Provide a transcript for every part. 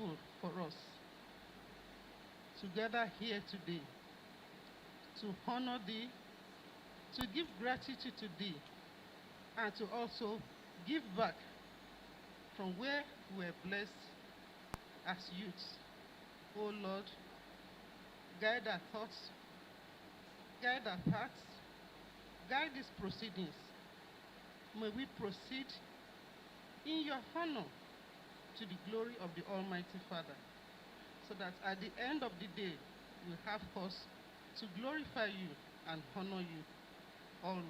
grateful for us to gather here today to honor thee, to give gratitude to thee, and to also give back from where we were blessed as youths. Oh Lord, guide our thoughts, guide our paths, guide these proceedings. May we proceed in your honor to the glory of the Almighty Father, so that at the end of the day, we have cause to glorify you and honor you always.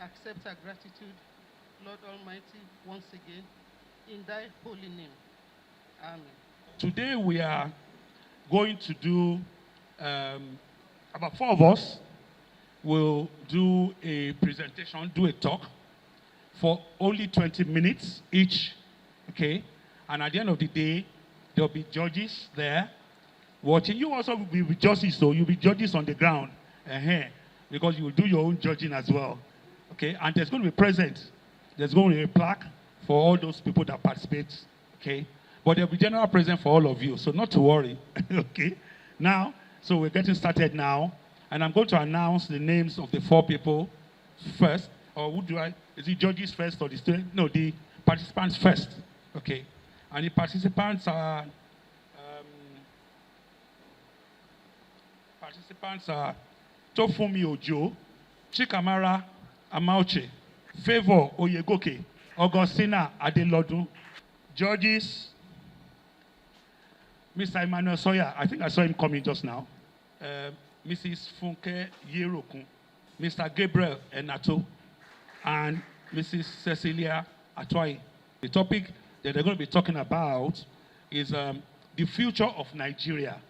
Accept our gratitude, Lord Almighty, once again, in thy holy name. Amen. Today we are going to do, about 4 of us will do a presentation, do a talk for only 20 minutes each, okay? And at the end of the day, there'll be judges there watching. You also will be judges, so you'll be judges on the ground, because you will do your own judging as well, okay? And there's going to be present. There's going to be a plaque for all those people that participate, okay? But there'll be general present for all of you, so not to worry, okay? Now, so we're getting started now, and I'm going to announce the names of the 4 people first, or who do I, is it judges first or the student? No, the participants first, okay? And the participants are, Tofumi Ojo, Chikamara Amauche, Favor Oyegoke, Augustina Adelodun. Judges, Mr. Emmanuel Sawyer, I think I saw him coming just now. Mrs. Funke Yerokun, Mr. Gabriel Enato, and Mrs. Cecilia Atwai. The topic that they're going to be talking about is the future of Nigeria,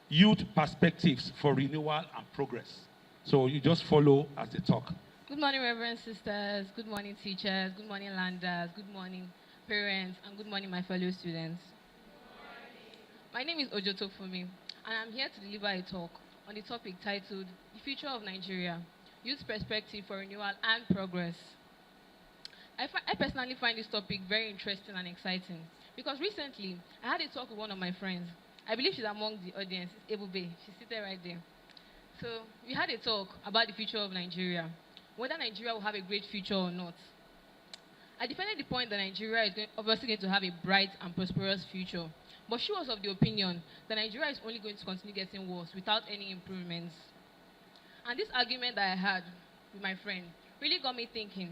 youth perspectives for renewal and progress. So you just follow as they talk. Good morning, Reverend Sisters. Good morning, teachers. Good morning, landers. Good morning, parents. And good morning, my fellow students. My name is Ojo Tofumi, and I'm here to deliver a talk on the topic titled The Future of Nigeria, Youth Perspective for Renewal and Progress. I personally find this topic very interesting and exciting because recently I had a talk with one of my friends. I believe she's among the audience, Ebube. She's seated right there. So we had a talk about the future of Nigeria, whether Nigeria will have a great future or not. I defended the point that Nigeria is obviously going to have a bright and prosperous future, but she was of the opinion that Nigeria is only going to continue getting worse without any improvements. And this argument that I had with my friend really got me thinking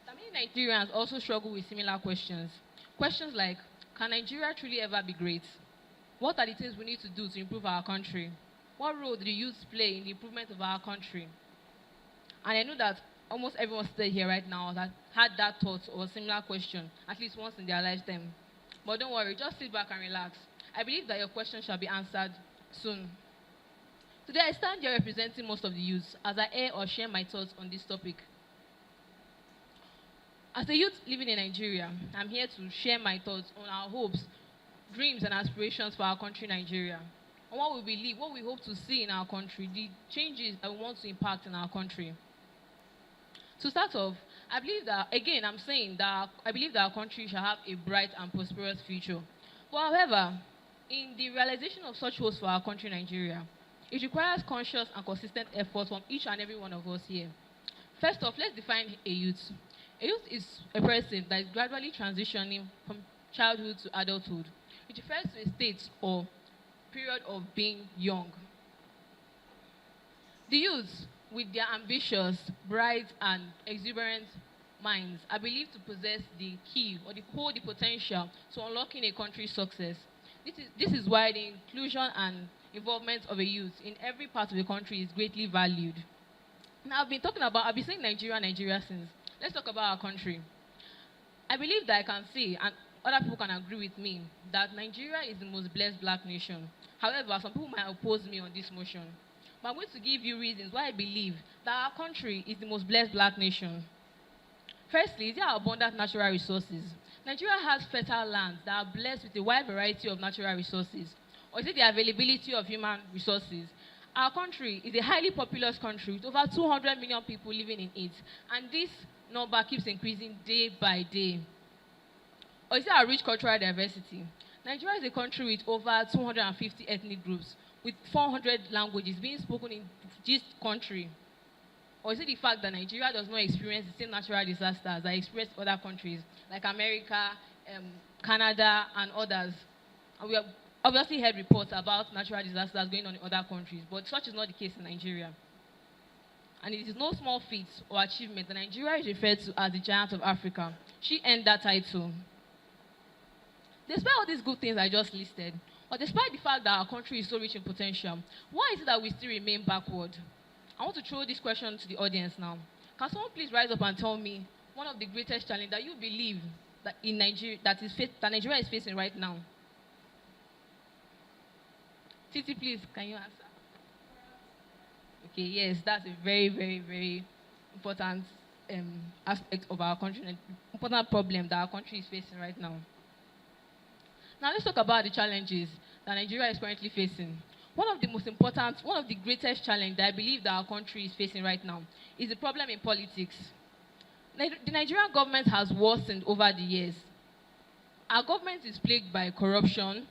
that many Nigerians also struggle with similar questions. Questions like, can Nigeria truly ever be great? What are the things we need to do to improve our country? What role do the youth play in the improvement of our country? And I know that almost everyone still here right now that had that thought or similar question at least once in their lifetime. But don't worry, just sit back and relax. I believe that your question shall be answered soon. Today I stand here representing most of the youths as I air or share my thoughts on this topic. As a youth living in Nigeria, I'm here to share my thoughts on our hopes, dreams and aspirations for our country, Nigeria, on what we believe, what we hope to see in our country, the changes that we want to impact in our country. To start off, I believe that, again, I'm saying that I believe that our country shall have a bright and prosperous future. But however, in the realization of such hopes for our country, Nigeria, it requires conscious and consistent efforts from each and every one of us here. First off, let's define a youth. A youth is a person that is gradually transitioning from childhood to adulthood. It refers to a state or period of being young. The youth, with their ambitious, bright, and exuberant minds, are believed to possess the key or the potential to unlocking a country's success. This is why the inclusion and involvement of a youth in every part of the country is greatly valued. Now, I've been saying Nigeria since. Let's talk about our country. I believe that I can say, and other people can agree with me, that Nigeria is the most blessed black nation. However, some people might oppose me on this motion. But I'm going to give you reasons why I believe that our country is the most blessed black nation. Firstly, there are abundant natural resources. Nigeria has fertile lands that are blessed with a wide variety of natural resources. Or is it the availability of human resources? Our country is a highly populous country with over 200 million people living in it. And this number keeps increasing day by day. Or is it our rich cultural diversity? Nigeria is a country with over 250 ethnic groups, with 400 languages being spoken in this country. Or is it the fact that Nigeria does not experience the same natural disasters that experience other countries, like America, Canada, and others? And we have obviously heard reports about natural disasters going on in other countries, but such is not the case in Nigeria. And it is no small feat or achievement that Nigeria is referred to as the giant of Africa. She earned that title. Despite all these good things I just listed, or despite the fact that our country is so rich in potential, why is it that we still remain backward? I want to throw this question to the audience now. Can someone please rise up and tell me one of the greatest challenges that you believe that in Nigeria that Nigeria is facing right now? Titi, please, can you answer? Okay, yes, that's a very, very, very important aspect of our country, an important problem that our country is facing right now. Now let's talk about the challenges that Nigeria is currently facing. One of the greatest challenges that I believe that our country is facing right now is the problem in politics. The Nigerian government has worsened over the years. Our government is plagued by corruption,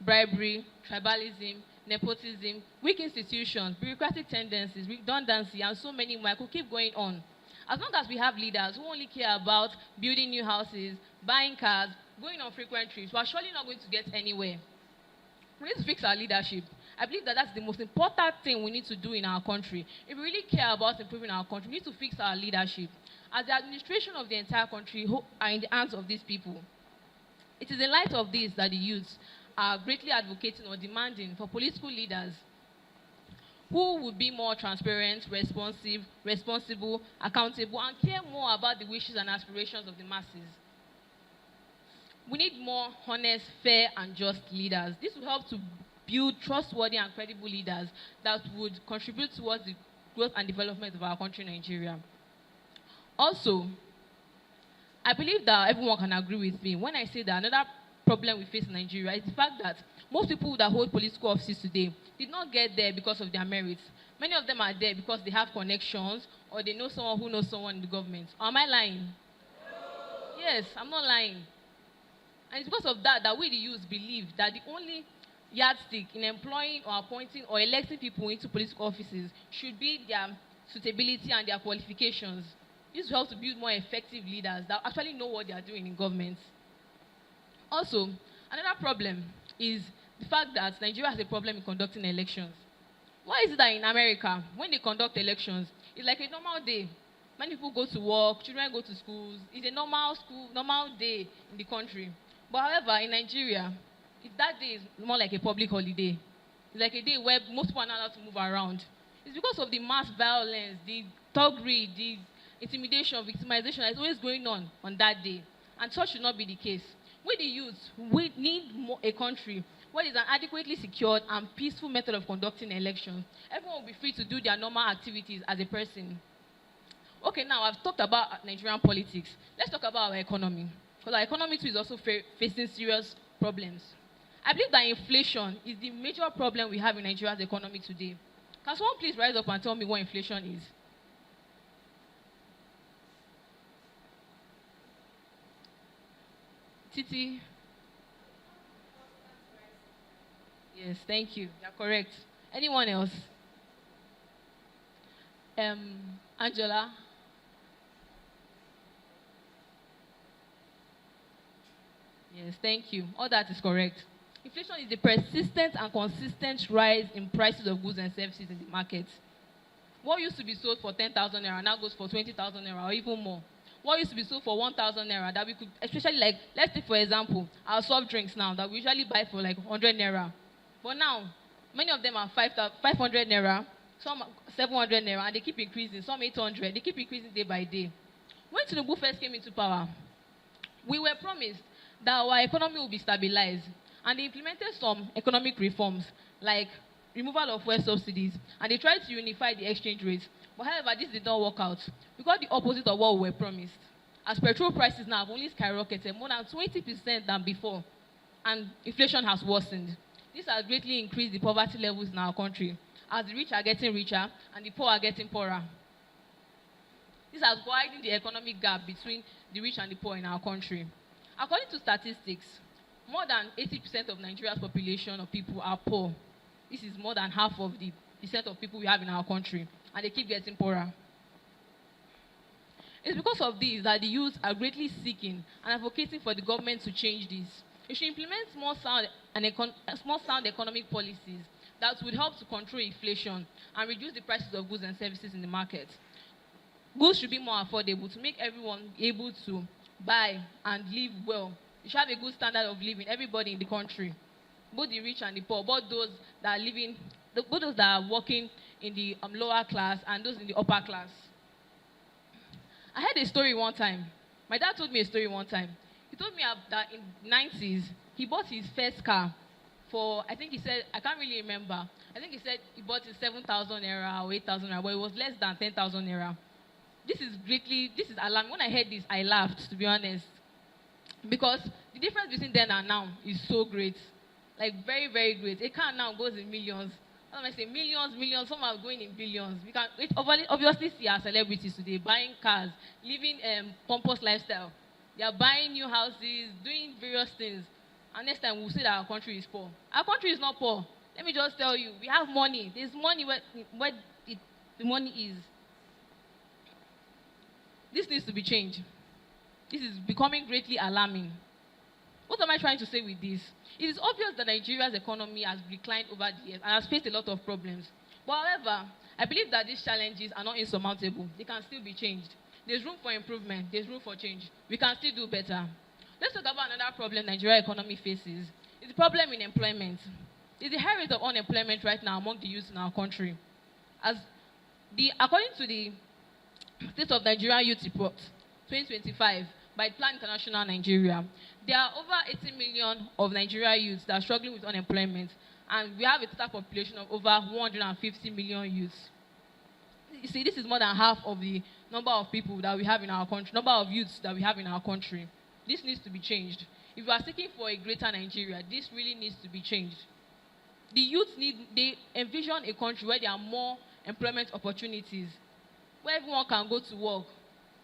bribery, tribalism, nepotism, weak institutions, bureaucratic tendencies, redundancy, and so many more. I could keep going on. As long as we have leaders who only care about building new houses, buying cars, going on frequent trips, we are surely not going to get anywhere. We need to fix our leadership. I believe that that's the most important thing we need to do in our country. If we really care about improving our country, we need to fix our leadership. As the administration of the entire country are in the hands of these people, it is in light of this that the youths are greatly advocating or demanding for political leaders who would be more transparent, responsive, responsible, accountable, and care more about the wishes and aspirations of the masses. We need more honest, fair, and just leaders. This will help to build trustworthy and credible leaders that would contribute towards the growth and development of our country, Nigeria. Also, I believe that everyone can agree with me when I say that another problem we face in Nigeria is the fact that most people that hold political offices today did not get there because of their merits. Many of them are there because they have connections or they know someone who knows someone in the government. Or am I lying? Yes, I'm not lying. And it's because of that that we the youth believe that the only yardstick in employing or appointing or electing people into political offices should be their suitability and their qualifications. This will help to build more effective leaders that actually know what they are doing in government. Also, another problem is the fact that Nigeria has a problem in conducting elections. Why is it that in America, when they conduct elections, it's like a normal day? Many people go to work, children go to schools. It's a normal day in the country. But however, in Nigeria, that day is more like a public holiday. It's like a day where most people are not allowed to move around. It's because of the mass violence, the thuggery, the intimidation, victimization that is always going on that day. And such should not be the case. We the youth, we need a country where there is an adequately secured and peaceful method of conducting elections. Everyone will be free to do their normal activities as a person. Okay, now I've talked about Nigerian politics. Let's talk about our economy. Because our economy too is also facing serious problems. I believe that inflation is the major problem we have in Nigeria's economy today. Can someone please rise up and tell me what inflation is? Titi? Yes, thank you. You're correct. Anyone else? Angela? Yes, thank you. All that is correct. Inflation is the persistent and consistent rise in prices of goods and services in the market. What used to be sold for 10,000 naira now goes for 20,000 naira or even more. What used to be sold for 1,000 naira that we could, especially like, let's take for example, our soft drinks now that we usually buy for like 100 naira. But now, many of them are 500 naira, some 700 naira, and they keep increasing, some 800. They keep increasing day by day. When Tinubu first came into power, we were promised that our economy will be stabilized. And they implemented some economic reforms, like removal of fuel subsidies, and they tried to unify the exchange rates. But however, this did not work out. We got the opposite of what we were promised. As petrol prices now have only skyrocketed more than 20% than before, and inflation has worsened. This has greatly increased the poverty levels in our country, as the rich are getting richer and the poor are getting poorer. This has widened the economic gap between the rich and the poor in our country. According to statistics, More than 80% of Nigeria's population of people are poor. This is more than half of the percent of people we have in our country, and they keep getting poorer. It's because of this that the youth are greatly seeking and advocating for the government to change this. It should implement more sound economic policies that would help to control inflation and reduce the prices of goods and services in the market. Goods should be more affordable to make everyone able to buy and live well. You should have a good standard of living, everybody in the country, both the rich and the poor, both those that are living, both those that are working in the lower class and those in the upper class. I heard a story one time. My dad told me a story one time. He told me that in the 90s, he bought his first car for, I think he said, I can't really remember. I think he said he bought it 7,000 naira or 8,000 naira, but it was less than 10,000 naira. This is alarming. When I heard this, I laughed, to be honest. Because the difference between then and now is so great. Like, very, very great. A car now goes in millions. When I say millions, some are going in billions. We can obviously see our celebrities today buying cars, living pompous lifestyle. They are buying new houses, doing various things. And next time we'll say that our country is poor. Our country is not poor. Let me just tell you, we have money. There's money where the money is. This needs to be changed. This is becoming greatly alarming. What am I trying to say with this? It is obvious that Nigeria's economy has declined over the years and has faced a lot of problems. But however, I believe that these challenges are not insurmountable. They can still be changed. There's room for improvement. There's room for change. We can still do better. Let's talk about another problem Nigeria's economy faces. It's the problem in employment. There's a high rate of unemployment right now among the youth in our country. According to the State of Nigeria Youth Report 2025, by Plan International Nigeria, there are over 80 million of Nigeria youths that are struggling with unemployment, and we have a total population of over 150 million youths. You see, this is more than half of the number of people that we have in our country, number of youths that we have in our country. This needs to be changed. If we are seeking for a greater Nigeria, this really needs to be changed. The youth they envision a country where there are more employment opportunities, where everyone can go to work.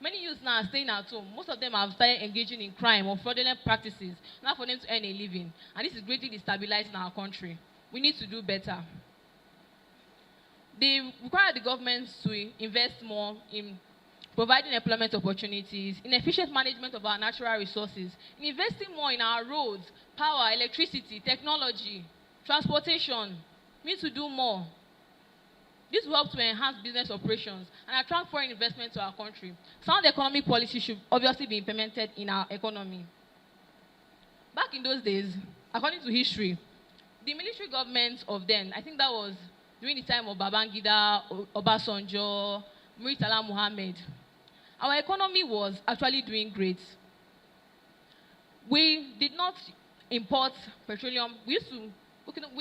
Many youths now are staying at home. Most of them have started engaging in crime or fraudulent practices, not for them to earn a living. And this is greatly destabilizing our country. We need to do better. They require the government to invest more in providing employment opportunities, in efficient management of our natural resources, in investing more in our roads, power, electricity, technology, transportation. We need to do more. This will help to enhance business operations and attract foreign investment to our country. Sound economic policy should obviously be implemented in our economy. Back in those days, according to history, the military government of then, I think that was during the time of Babangida, Obasanjo, Murtala Muhammad, our economy was actually doing great. We did not import petroleum. We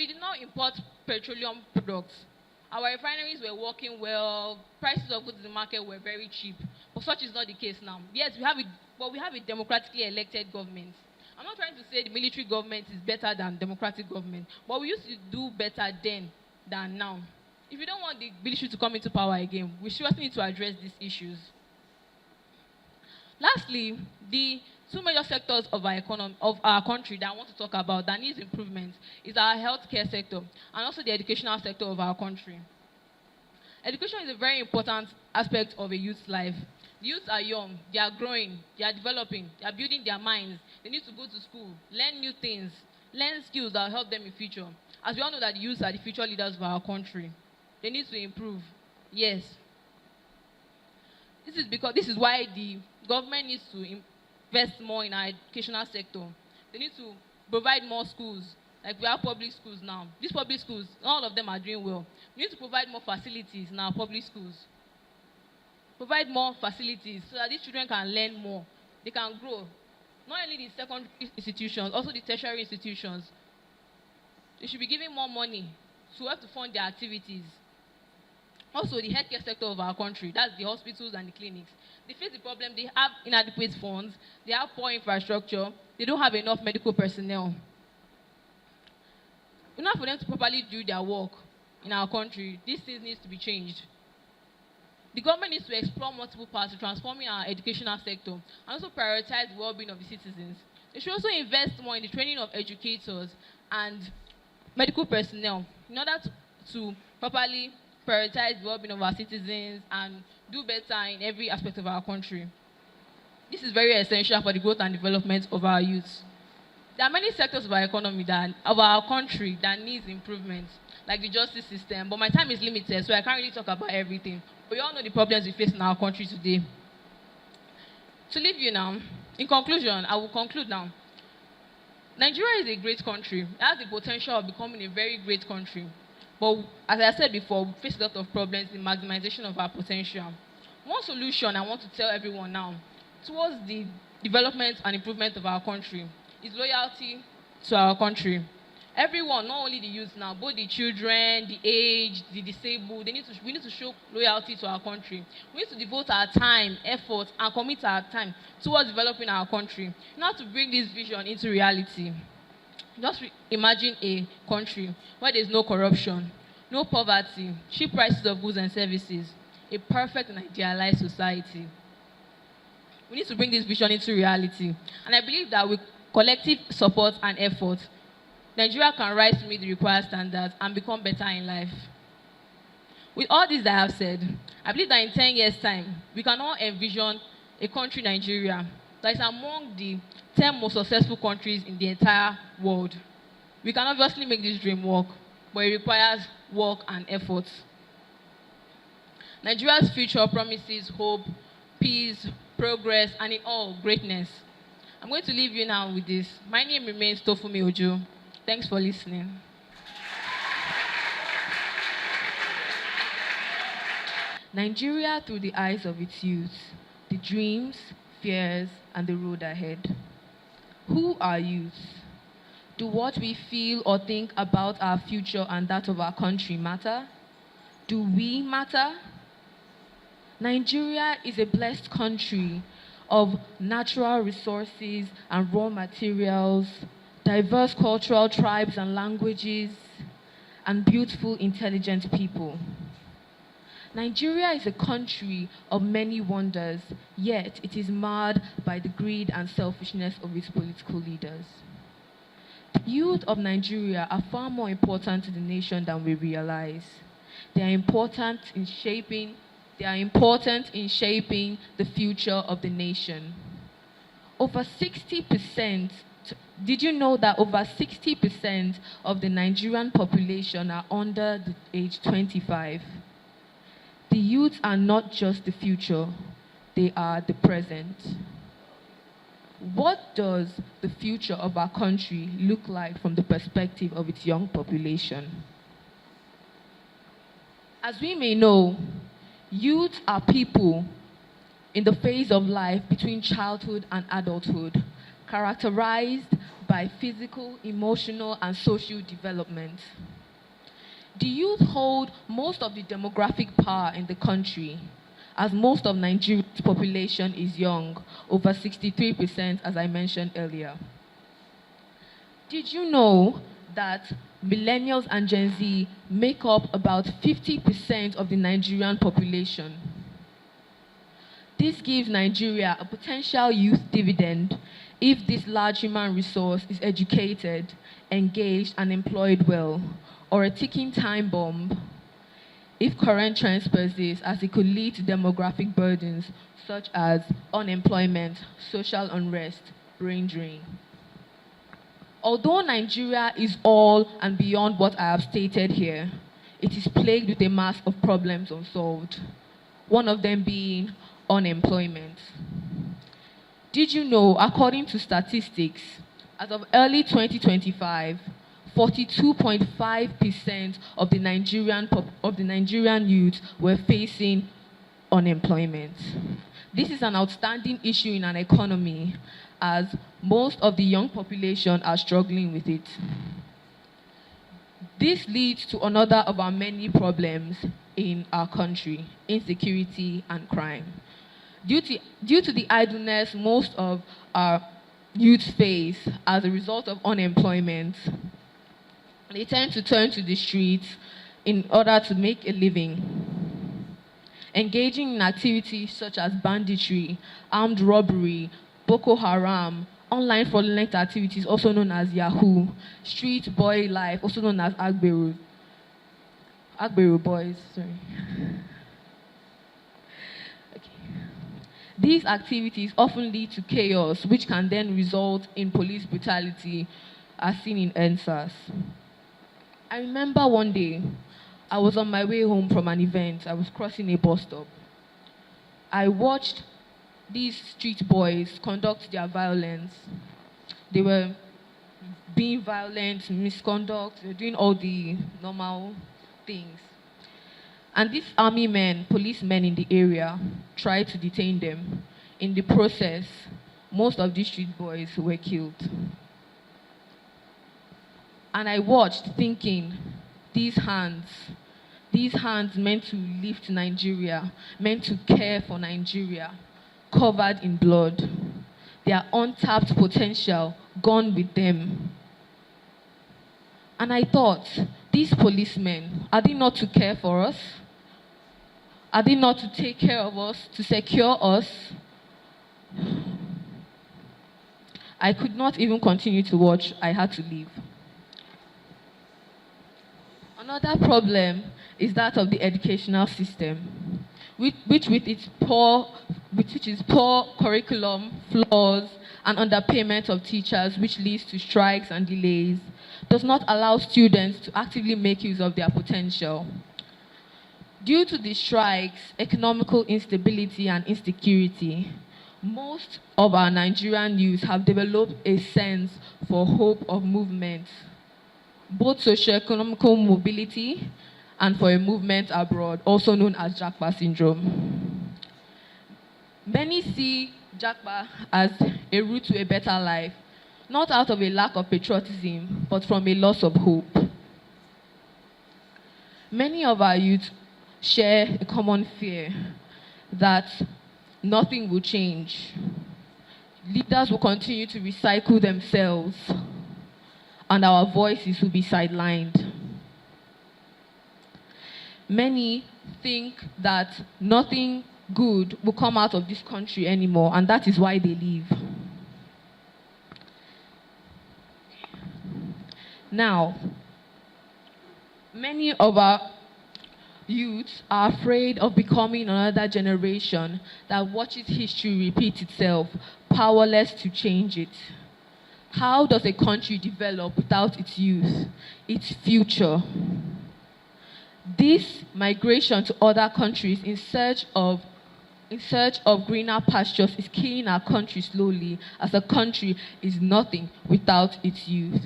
did not import petroleum products. Our refineries were working well. Prices of goods in the market were very cheap. But such is not the case now. Yes, we have a democratically elected government. I'm not trying to say the military government is better than democratic government, but we used to do better then than now. If we don't want the military to come into power again, we seriously need to address these issues. Lastly, the two major sectors of our country that I want to talk about that needs improvement is our healthcare sector and also the educational sector of our country. Education is a very important aspect of a youth's life. The youths are young, they are growing, they are developing, they are building their minds. They need to go to school, learn new things, learn skills that will help them in future. As we all know that the youths are the future leaders of our country. They need to improve. Yes. This is why the government needs to invest more in our educational sector. They need to provide more schools. Like we have public schools now. These public schools, all of them are doing well. We need to provide more facilities in our public schools. Provide more facilities so that these children can learn more. They can grow. Not only the secondary institutions, also the tertiary institutions. They should be giving more money to help to fund their activities. Also, the healthcare sector of our country, that's the hospitals and the clinics. They face the problem, they have inadequate funds, they have poor infrastructure, they don't have enough medical personnel. In order for them to properly do their work in our country, these things need to be changed. The government needs to explore multiple paths to transforming our educational sector and also prioritize the well-being of the citizens. They should also invest more in the training of educators and medical personnel in order to properly prioritize the well-being of our citizens and do better in every aspect of our country. This is very essential for the growth and development of our youth. There are many sectors of our economy of our country that needs improvement, like the justice system, but my time is limited, so I can't really talk about everything. But we all know the problems we face in our country today. To leave you now, in conclusion, I will conclude now. Nigeria is a great country. It has the potential of becoming a very great country. But as I said before, we face a lot of problems in maximization of our potential. One solution I want to tell everyone now towards the development and improvement of our country is loyalty to our country. Everyone, not only the youth now, both the children, the aged, the disabled, we need to show loyalty to our country. We need to devote our time, effort, and commit our time towards developing our country. Now to bring this vision into reality. Just imagine a country where there's no corruption, no poverty, cheap prices of goods and services, a perfect and idealized society. We need to bring this vision into reality. And I believe that with collective support and effort, Nigeria can rise to meet the required standards and become better in life. With all this that I have said, I believe that in 10 years' time, we can all envision a country, Nigeria, that is among the 10 most successful countries in the entire world. We can obviously make this dream work, but it requires work and effort. Nigeria's future promises hope, peace, progress, and in all, greatness. I'm going to leave you now with this. My name remains Tofumi Ojo. Thanks for listening. Nigeria through the eyes of its youth, the dreams, fears, and the road ahead. Who are youth? Do what we feel or think about our future and that of our country matter? Do we matter? Nigeria is a blessed country of natural resources and raw materials, diverse cultural tribes and languages, and beautiful, intelligent people. Nigeria is a country of many wonders, yet it is marred by the greed and selfishness of its political leaders. The youth of Nigeria are far more important to the nation than we realize. They are important in shaping the future of the nation. Did you know that over 60% of the Nigerian population are under the age 25? The youth are not just the future, they are the present. What does the future of our country look like from the perspective of its young population? As we may know, youth are people in the phase of life between childhood and adulthood, characterized by physical, emotional, and social development. The youth hold most of the demographic power in the country, as most of Nigeria's population is young, over 63%, as I mentioned earlier. Did you know that millennials and Gen Z make up about 50% of the Nigerian population? This gives Nigeria a potential youth dividend if this large human resource is educated, engaged, and employed well, or a ticking time bomb if current trends persist, as it could lead to demographic burdens such as unemployment, social unrest, brain drain. Although Nigeria is all and beyond what I have stated here, it is plagued with a mass of problems unsolved, one of them being unemployment. Did you know, according to statistics, as of early 2025, 42.5% of the Nigerian youth were facing unemployment. This is an outstanding issue in an economy, as most of the young population are struggling with it. This leads to another of our many problems in our country: insecurity and crime. Due to the idleness most of our youth face as a result of unemployment, they tend to turn to the streets in order to make a living, engaging in activities such as banditry, armed robbery, Boko Haram, online fraudulent activities, also known as Yahoo, street boy life, also known as Agbero boys. Sorry. Okay. These activities often lead to chaos, which can then result in police brutality, as seen in NSAS. I remember one day, I was on my way home from an event. I was crossing a bus stop. I watched these street boys conduct their violence. They were being violent, misconduct, they were doing all the normal things. And these army men, policemen in the area, tried to detain them. In the process, most of these street boys were killed. And I watched thinking, these hands meant to lift Nigeria, meant to care for Nigeria, covered in blood. Their untapped potential gone with them. And I thought, these policemen, are they not to care for us? Are they not to take care of us, to secure us? I could not even continue to watch. I had to leave. Another problem is that of the educational system, which with its poor curriculum, flaws, and underpayment of teachers, which leads to strikes and delays, does not allow students to actively make use of their potential. Due to the strikes, economical instability, and insecurity, most of our Nigerian youth have developed a sense for hope of movement, both socioeconomical mobility and for a movement abroad, also known as Japa syndrome. Many see Japa as a route to a better life, not out of a lack of patriotism, but from a loss of hope. Many of our youth share a common fear that nothing will change. Leaders will continue to recycle themselves, and our voices will be sidelined. Many think that nothing good will come out of this country anymore, and that is why they leave. Now, many of our youths are afraid of becoming another generation that watches history repeat itself, powerless to change it. How does a country develop without its youth, its future? This migration to other countries in search of greener pastures is killing our country slowly, as a country is nothing without its youth.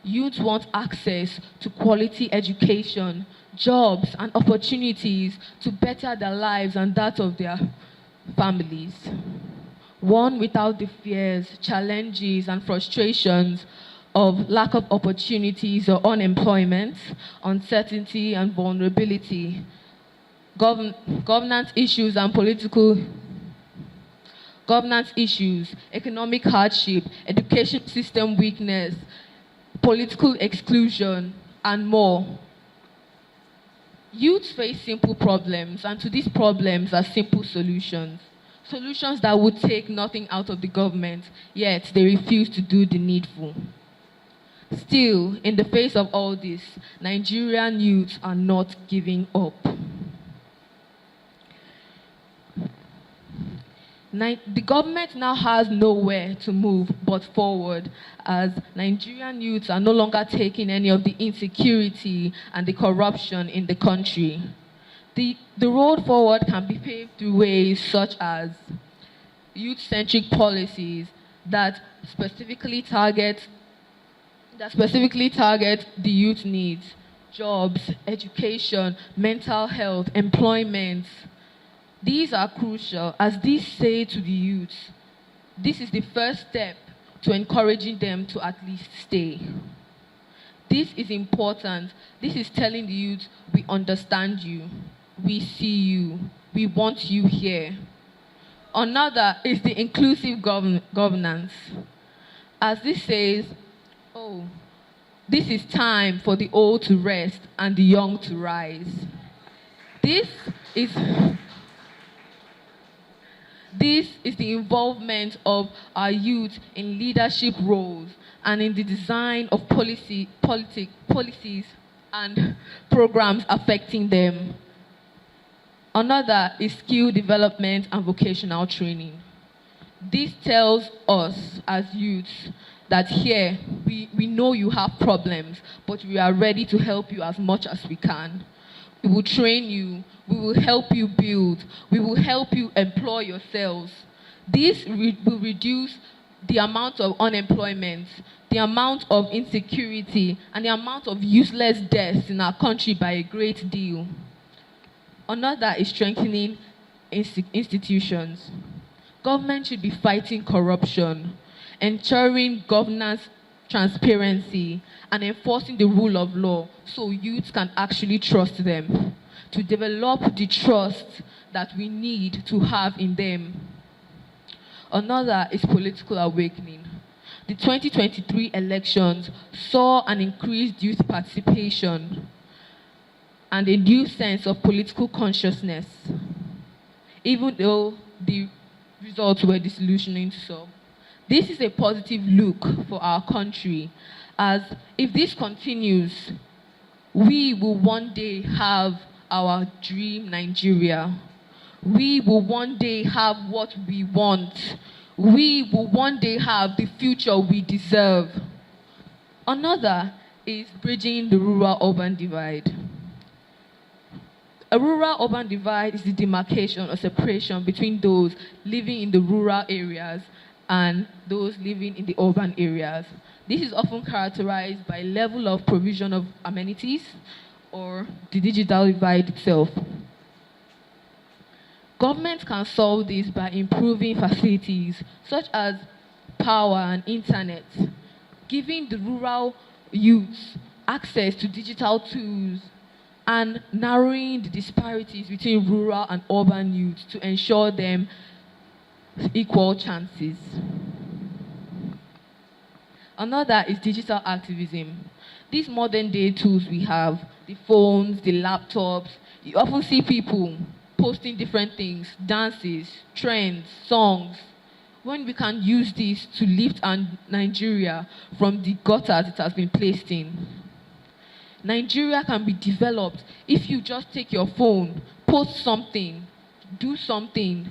Youth want access to quality education, jobs, and opportunities to better their lives and that of their families. One without the fears, challenges, and frustrations of lack of opportunities or unemployment, uncertainty, and vulnerability, governance issues and governance issues, economic hardship, education system weakness, political exclusion, and more. Youth face simple problems, and to these problems are simple solutions. Solutions that would take nothing out of the government, yet they refuse to do the needful. Still, in the face of all this, Nigerian youths are not giving up. The government now has nowhere to move but forward, as Nigerian youths are no longer taking any of the insecurity and the corruption in the country. The road forward can be paved through ways such as youth-centric policies that specifically target the youth needs: jobs, education, mental health, employment. These are crucial, as these say to the youth, this is the first step to encouraging them to at least stay. This is important. This is telling the youth, we understand you, we see you, we want you here. Another is the inclusive governance. As this says, oh, this is time for the old to rest and the young to rise. This is This is the involvement of our youth in leadership roles and in the design of policies and programs affecting them. Another is skill development and vocational training. This tells us as youths that here we know you have problems, but we are ready to help you as much as we can. We will train you, we will help you build, we will help you employ yourselves. This will reduce the amount of unemployment, the amount of insecurity, and the amount of useless deaths in our country by a great deal. Another is strengthening institutions. Government should be fighting corruption, ensuring governance transparency, and enforcing the rule of law so youths can actually trust them, to develop the trust that we need to have in them. Another is political awakening. The 2023 elections saw an increased youth participation and a new sense of political consciousness, even though the results were disillusioning to some. This is a positive look for our country, as if this continues, we will one day have our dream Nigeria. We will one day have what we want. We will one day have the future we deserve. Another is bridging the rural-urban divide. A rural-urban divide is the demarcation or separation between those living in the rural areas and those living in the urban areas. This is often characterized by level of provision of amenities or the digital divide itself. Government can solve this by improving facilities such as power and internet, giving the rural youths access to digital tools, and narrowing the disparities between rural and urban youth to ensure them equal chances. Another is digital activism. These modern day tools we have, the phones, the laptops, you often see people posting different things, dances, trends, songs. When we can use this to lift Nigeria from the gutters it has been placed in. Nigeria can be developed if you just take your phone, post something, do something.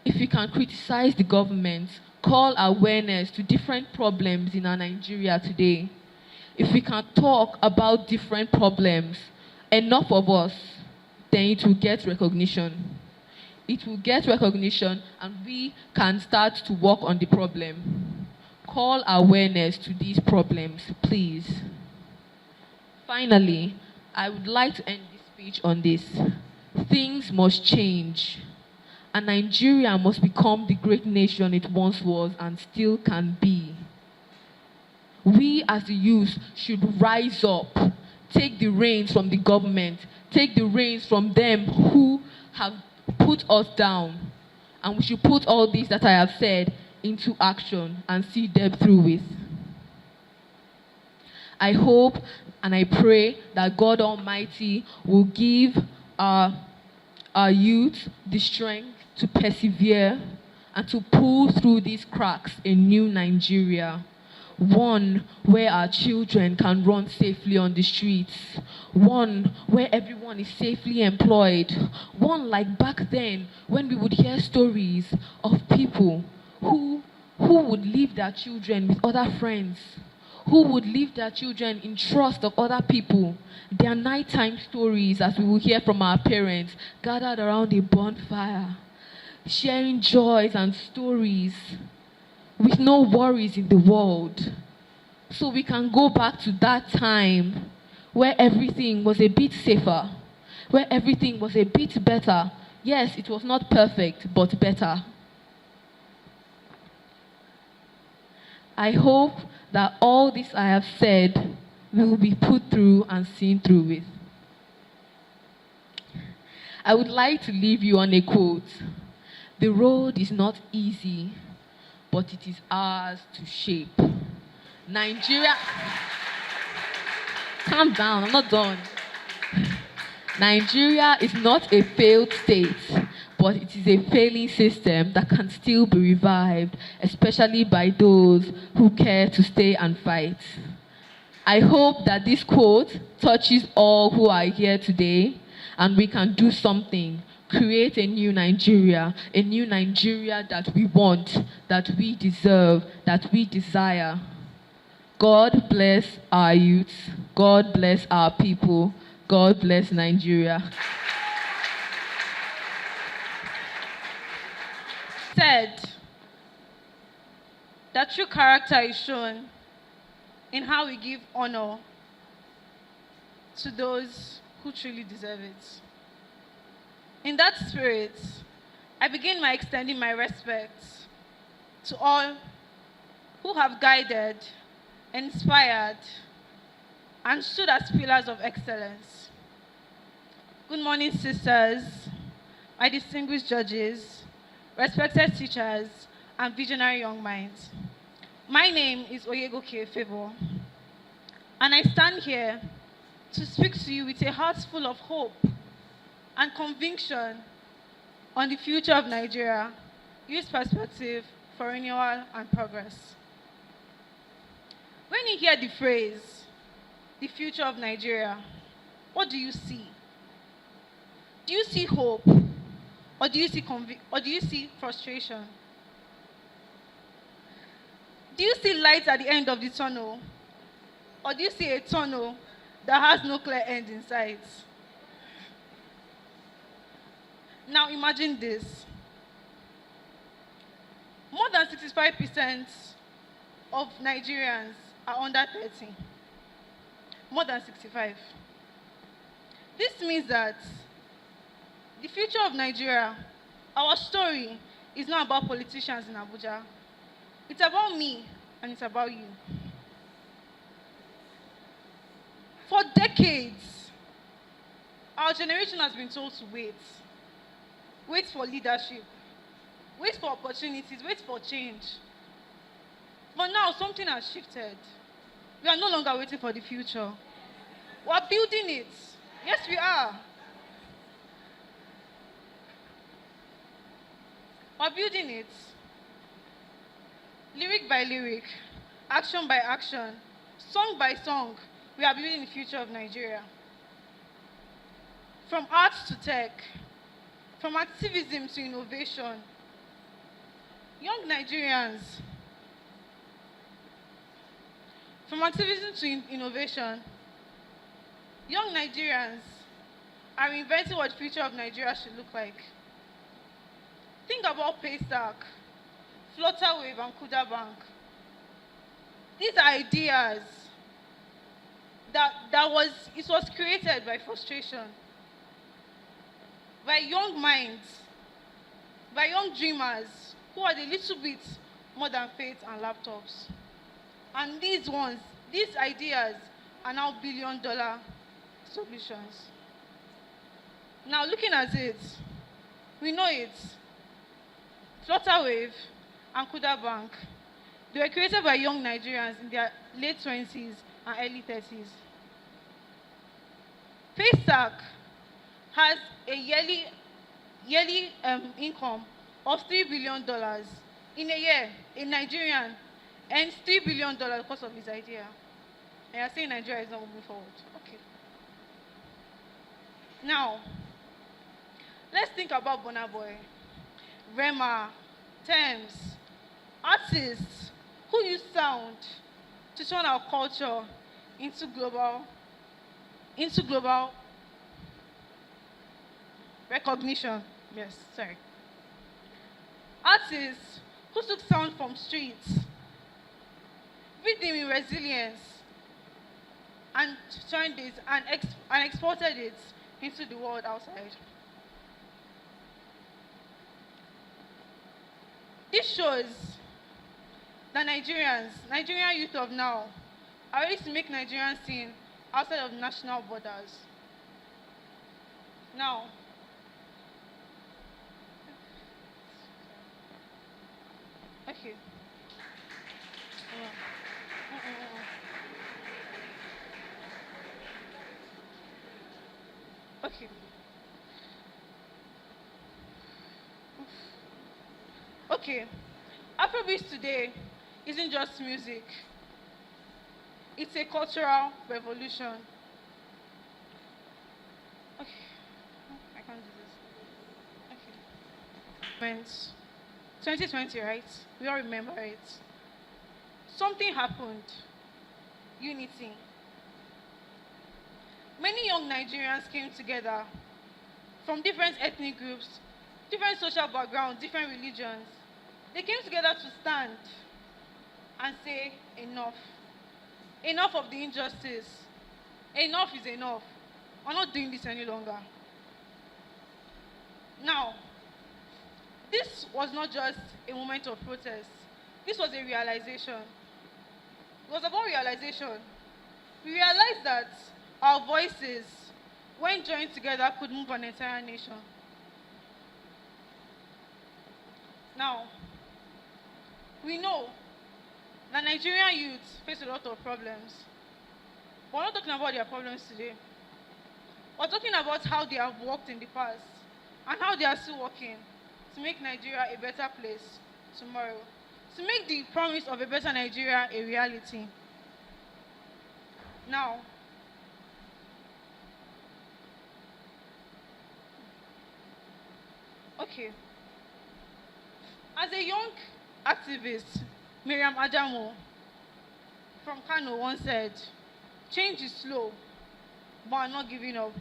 If you can criticize the government, call awareness to different problems in our Nigeria today. If we can talk about different problems, enough of us, then it will get recognition. It will get recognition and we can start to work on the problem. Call awareness to these problems, please. Finally, I would like to end this speech on this. Things must change, and Nigeria must become the great nation it once was and still can be. We as the youth should rise up, take the reins from the government, take the reins from them who have put us down, and we should put all this that I have said into action and see them through with. I hope and I pray that God Almighty will give our youth the strength to persevere and to pull through these cracks a new Nigeria. One where our children can run safely on the streets. One where everyone is safely employed. One like back then when we would hear stories of people who would leave their children with other friends, who would leave their children in trust of other people. Their nighttime stories, as we will hear from our parents, gathered around a bonfire, sharing joys and stories with no worries in the world. So we can go back to that time where everything was a bit safer, where everything was a bit better. Yes, it was not perfect, but better. I hope that all this I have said will be put through and seen through with. I would like to leave you on a quote. The road is not easy, but it is ours to shape. Nigeria, calm down, I'm not done. Nigeria is not a failed state, but but it is a failing system that can still be revived, especially by those who care to stay and fight. I hope that this quote touches all who are here today and we can do something, create a new Nigeria that we want, that we deserve, that we desire. God bless our youth. God bless our people. God bless Nigeria. Said that true character is shown in how we give honor to those who truly deserve it. In that spirit, I begin by extending my respect to all who have guided, inspired, and stood as pillars of excellence. Good morning, sisters, my distinguished judges, respected teachers, and visionary young minds. My name is Oyegoke Favor, and I stand here to speak to you with a heart full of hope and conviction on the future of Nigeria, youth perspective for renewal and progress. When you hear the phrase, the future of Nigeria, what do you see? Do you see hope? Or do you see frustration? Do you see light at the end of the tunnel? Or do you see a tunnel that has no clear end in sight? Now imagine this. More than 65% of Nigerians are under 30. More than 65. This means that the future of Nigeria, our story, is not about politicians in Abuja. It's about me, and it's about you. For decades, our generation has been told to wait. Wait for leadership. Wait for opportunities. Wait for change. But now something has shifted. We are no longer waiting for the future. We are building it. Yes, we are. We are building it. Lyric by lyric, action by action, song by song, we are building the future of Nigeria. From arts to tech, from activism to innovation, young Nigerians, from activism to innovation, young Nigerians are reinventing what the future of Nigeria should look like. Think about Paystack, Flutterwave, and Kuda Bank. These are ideas it was created by frustration, by young minds, by young dreamers who had a little bit more than faith and laptops. And these ideas are now billion-dollar solutions. Now looking at it, we know it. Flutterwave and Kuda Bank, they were created by young Nigerians in their late 20s and early 30s. Paystack has a yearly income of $3 billion. In a year, a Nigerian earns $3 billion because of his idea. And you're saying Nigeria is not moving forward. Okay. Now, let's think about Burna Boy, Rema, Thames, artists who use sound to turn our culture into global recognition. Yes, sorry. Artists who took sound from streets, rhythm in resilience, and turned it and exported it into the world outside. This shows that Nigerian youth of now, are ready to make Nigerians seen outside of national borders. Now, okay. Okay. Okay, Afrobeat today isn't just music, it's a cultural revolution. Okay, I can't do this. Okay. Moments. 2020, right? We all remember it. Something happened. Unity. Many young Nigerians came together from different ethnic groups, different social backgrounds, different religions. They came together to stand and say, enough. Enough of the injustice. Enough is enough. We're not doing this any longer. Now, this was not just a moment of protest. This was a realization. It was about realization. We realized that our voices, when joined together, could move an entire nation. Now, we know that Nigerian youth face a lot of problems. We're not talking about their problems today. We're talking about how they have worked in the past and how they are still working to make Nigeria a better place tomorrow, to make the promise of a better Nigeria a reality. Now, okay, as a young activist, Miriam Adamo from Kano once said, change is slow, but I'm not giving up.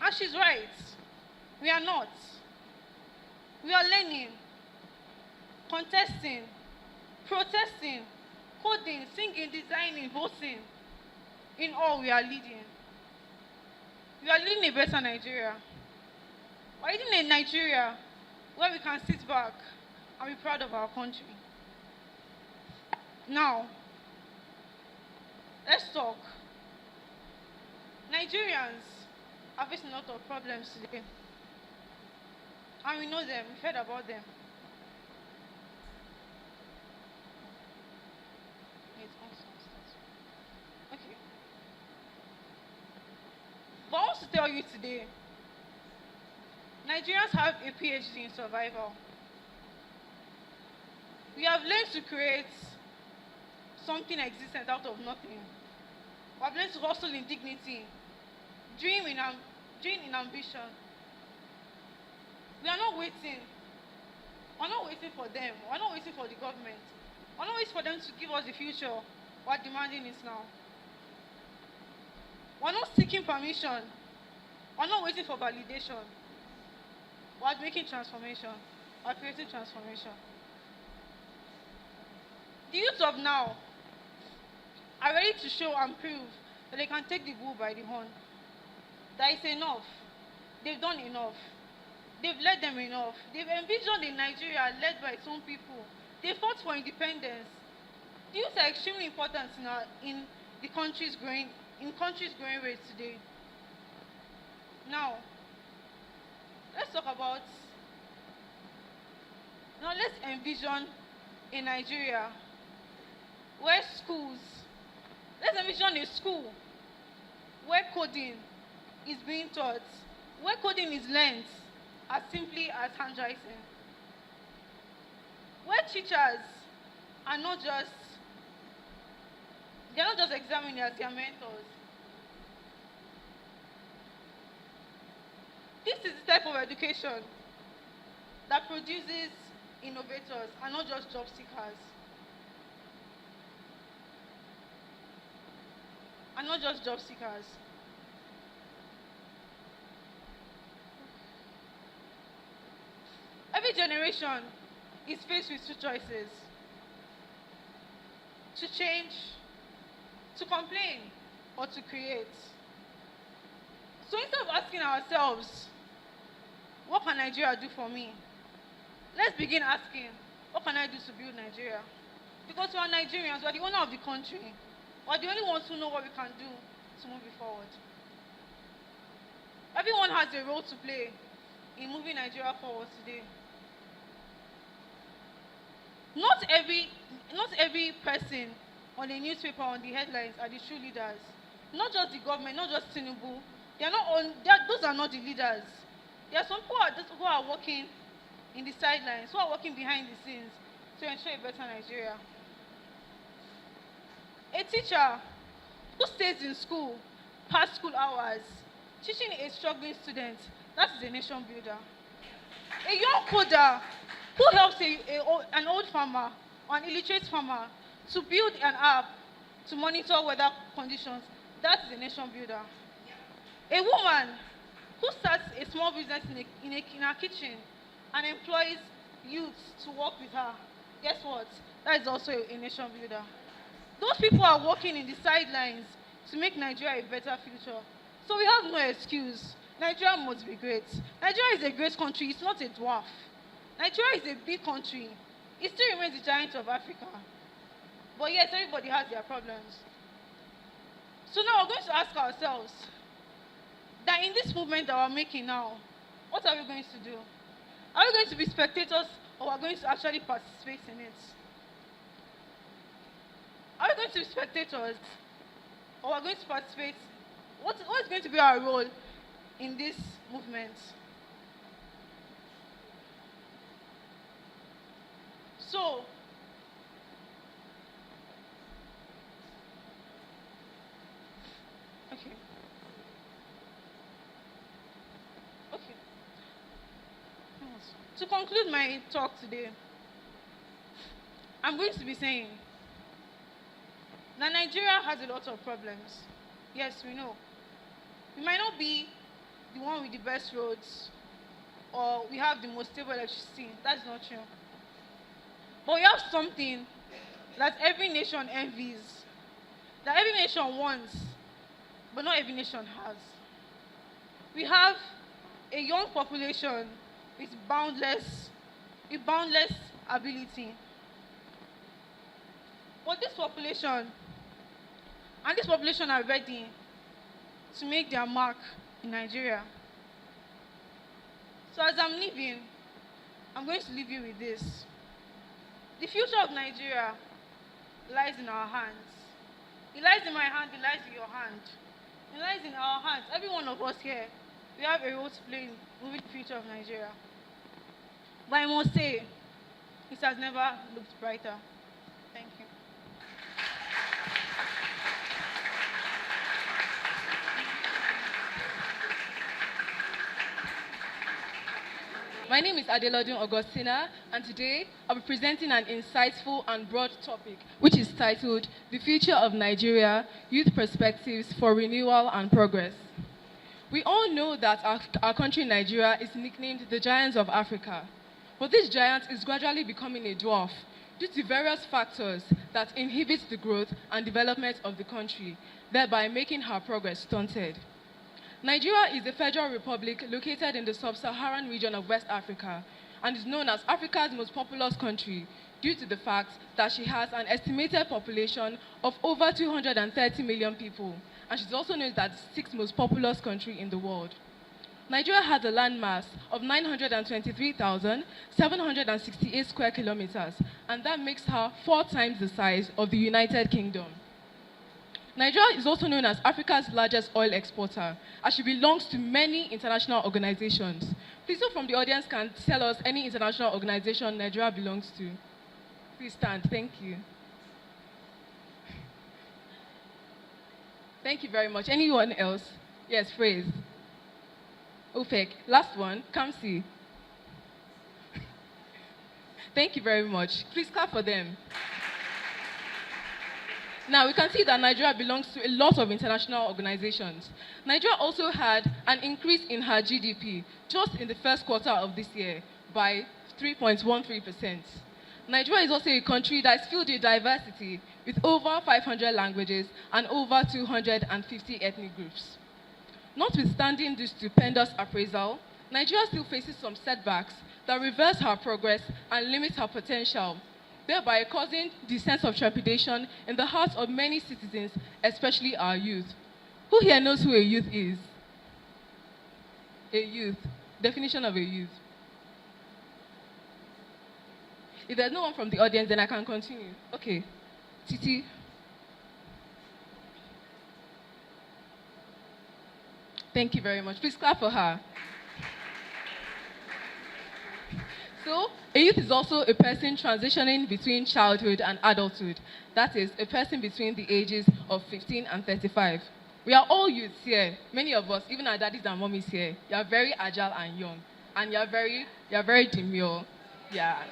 And she's right. We are not. We are learning, contesting, protesting, coding, singing, designing, voting. In all, we are leading. We are leading a better Nigeria. We are leading a Nigeria where we can sit back and be proud of our country. Now, let's talk. Nigerians are facing a lot of problems today. And we know them, we've heard about them. Okay. But I want to tell you today, Nigerians have a PhD in survival. We have learned to create something existent out of nothing. We have learned to hustle in dignity, dream in ambition. We are not waiting. We're not waiting for them. We're not waiting for the government. We're not waiting for them to give us the future. We're demanding it now. We're not seeking permission. We're not waiting for validation. We're making transformation. We're creating transformation. The youth of now are ready to show and prove that they can take the bull by the horn. That is enough. They've done enough. They've led them enough. They've envisioned a Nigeria led by its own people. They fought for independence. The youth are extremely important in the country's growing rate today. Now, let's envision a Nigeria where let's envision a school where coding is being taught, where coding is learned as simply as handwriting, where teachers are not just examined as their mentors. This is the type of education that produces innovators and not just job seekers. Every generation is faced with two choices: to change, to complain, or to create. So instead of asking ourselves, what can Nigeria do for me? Let's begin asking, what can I do to build Nigeria? Because we are Nigerians, we are the owner of the country. We are the only ones who know what we can do to move it forward. Everyone has a role to play in moving Nigeria forward today. Not every person on the newspaper, on the headlines are the true leaders. Not just the government, not just Tinubu. Those are not the leaders. There are some people who are working in the sidelines, who are working behind the scenes to ensure a better Nigeria. A teacher who stays in school past school hours, teaching a struggling student, that is a nation builder. A young coder who helps an old farmer or an illiterate farmer to build an app to monitor weather conditions, that is a nation builder. A woman who starts a small business in her kitchen and employs youths to work with her, guess what? That is also a nation builder. Those people are working in the sidelines to make Nigeria a better future. So we have no excuse. Nigeria must be great. Nigeria is a great country. It's not a dwarf. Nigeria is a big country. It still remains the giant of Africa. But yes, everybody has their problems. So now we're going to ask ourselves that in this movement that we're making now, what are we going to do? Are we going to be spectators, or are we going to actually participate in it? Are we going to be spectators, or are we going to participate? What is going to be our role in this movement? So, okay. To conclude my talk today, I'm going to be saying that Nigeria has a lot of problems. Yes, we know. We might not be the one with the best roads, or we have the most stable electricity. That's not true. But we have something that every nation envies, that every nation wants, but not every nation has. We have a young population with boundless ability. But this population are ready to make their mark in Nigeria. So as I'm leaving, I'm going to leave you with this. The future of Nigeria lies in our hands. It lies in my hand, it lies in your hand. It lies in our hands. Every one of us here, we have a role to play in moving the future of Nigeria. But I must say, it has never looked brighter. Thank you. My name is Adelodun Augustina, and today I'll be presenting an insightful and broad topic, which is titled The Future of Nigeria, Youth Perspectives for Renewal and Progress. We all know that our country, Nigeria, is nicknamed the Giants of Africa. But this giant is gradually becoming a dwarf due to various factors that inhibit the growth and development of the country, thereby making her progress stunted. Nigeria is a federal republic located in the sub-Saharan region of West Africa and is known as Africa's most populous country due to the fact that she has an estimated population of over 230 million people, and she's also known as the sixth most populous country in the world. Nigeria has a landmass of 923,768 square kilometers, and that makes her 4 times the size of the United Kingdom. Nigeria is also known as Africa's largest oil exporter, as she belongs to many international organizations. Please, who from the audience can tell us any international organization Nigeria belongs to? Please stand. Thank you. Thank you very much. Anyone else? Yes, phrase. OPEC. Last one. Kamsi. Thank you very much. Please clap for them. Now, we can see that Nigeria belongs to a lot of international organizations. Nigeria also had an increase in her GDP just in the first quarter of this year by 3.13%. Nigeria is also a country that is filled with diversity, with over 500 languages and over 250 ethnic groups. Notwithstanding this stupendous appraisal, Nigeria still faces some setbacks that reverse her progress and limit her potential, thereby causing the sense of trepidation in the hearts of many citizens, especially our youth. Who here knows who a youth is? A youth. Definition of a youth. If there's no one from the audience, then I can continue. Okay. Titi. Thank you very much. Please clap for her. So A youth is also a person transitioning between childhood and adulthood. That is, a person between the ages of 15 and 35. We are all youths here. Many of us, even our daddies and mummies here, you are very agile and young. And you are very demure. Yeah.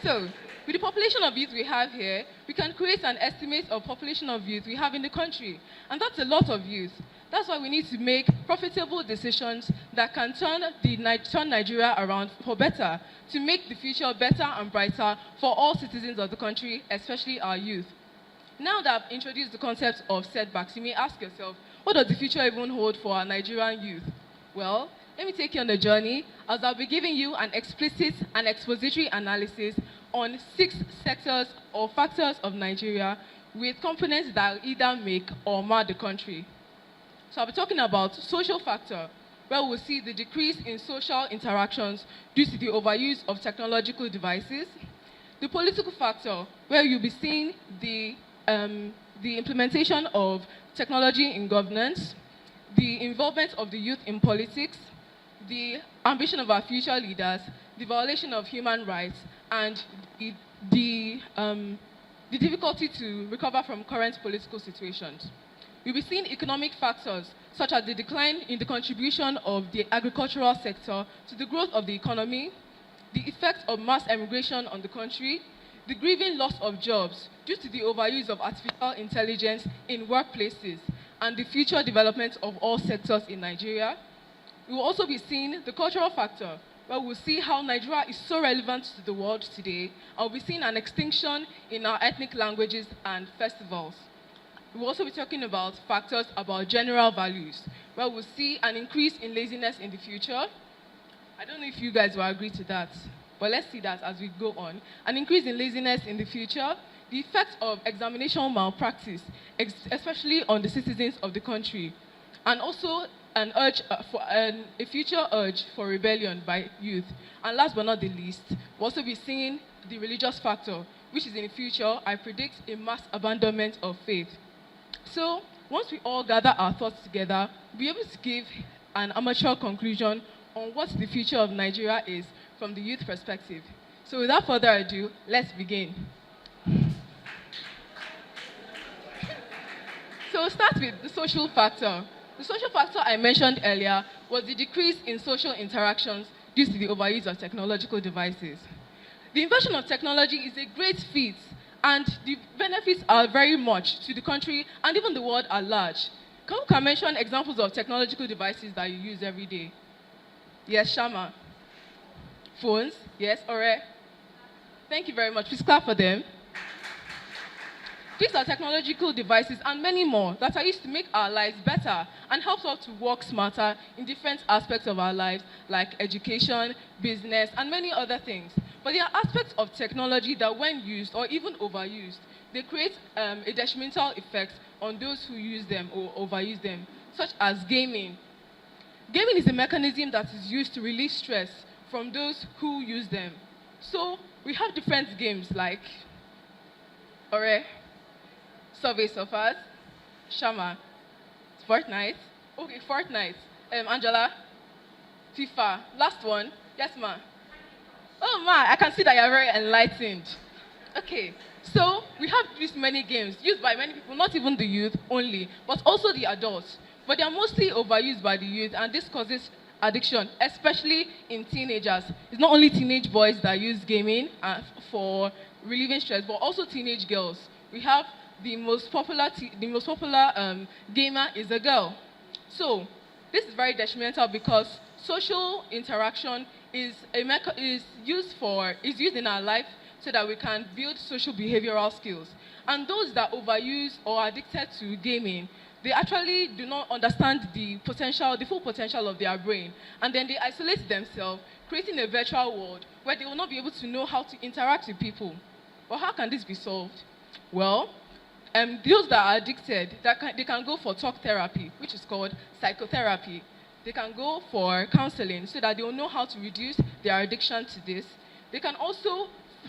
So, with the population of youth we have here, we can create an estimate of population of youth we have in the country. And that's a lot of youth. That's why we need to make profitable decisions that can turn Nigeria around for better, to make the future better and brighter for all citizens of the country, especially our youth. Now that I've introduced the concept of setbacks, you may ask yourself, what does the future even hold for our Nigerian youth? Well, let me take you on a journey, as I'll be giving you an explicit and expository analysis on 6 sectors or factors of Nigeria with components that either make or mar the country. So I'll be talking about social factor, where we'll see the decrease in social interactions due to the overuse of technological devices. The political factor, where you'll be seeing the implementation of technology in governance, the involvement of the youth in politics, the ambition of our future leaders, the violation of human rights, and the difficulty to recover from current political situations. We'll be seeing economic factors, such as the decline in the contribution of the agricultural sector to the growth of the economy, the effect of mass emigration on the country, the grieving loss of jobs due to the overuse of artificial intelligence in workplaces, and the future development of all sectors in Nigeria. We will also be seeing the cultural factor, where we'll see how Nigeria is so relevant to the world today, and we'll be seeing an extinction in our ethnic languages and festivals. We'll also be talking about factors about general values, where we'll see an increase in laziness in the future. I don't know if you guys will agree to that, but let's see that as we go on. An increase in laziness in the future, the effects of examination malpractice, especially on the citizens of the country, and also a future urge for rebellion by youth. And last but not the least, we'll also be seeing the religious factor, which is in the future, I predict, a mass abandonment of faith. So, once we all gather our thoughts together, we'll be able to give an amateur conclusion on what the future of Nigeria is from the youth perspective. So without further ado, let's begin. So we'll start with the social factor. The social factor I mentioned earlier was the decrease in social interactions due to the overuse of technological devices. The invention of technology is a great feat, and the benefits are very much to the country and even the world at large. Can you mention examples of technological devices that you use every day? Yes, Shama. Phones? Yes, Ore? Thank you very much. Please clap for them. These are technological devices and many more that are used to make our lives better and helps us to work smarter in different aspects of our lives, like education, business, and many other things. But there are aspects of technology that, when used or even overused, they create a detrimental effect on those who use them or overuse them, such as gaming. Gaming is a mechanism that is used to release stress from those who use them. So we have different games like Ore, Survey Surfers, Shama, Fortnite. Okay, Fortnite. Angela, FIFA. Last one. Yes, ma. Oh, ma, I can see that you're very enlightened. Okay, so we have these many games used by many people, not even the youth only, but also the adults. But they are mostly overused by the youth, and this causes addiction, especially in teenagers. It's not only teenage boys that use gaming for relieving stress, but also teenage girls. We have the most popular gamer is a girl. So this is very detrimental because social interaction is used in our life so that we can build social behavioral skills. And those that overuse or are addicted to gaming, they actually do not understand the full potential of their brain. And then they isolate themselves, creating a virtual world where they will not be able to know how to interact with people. Well, how can this be solved? Well, those that are addicted, they can go for talk therapy, which is called psychotherapy. They can go for counseling so that they will know how to reduce their addiction to this. They can also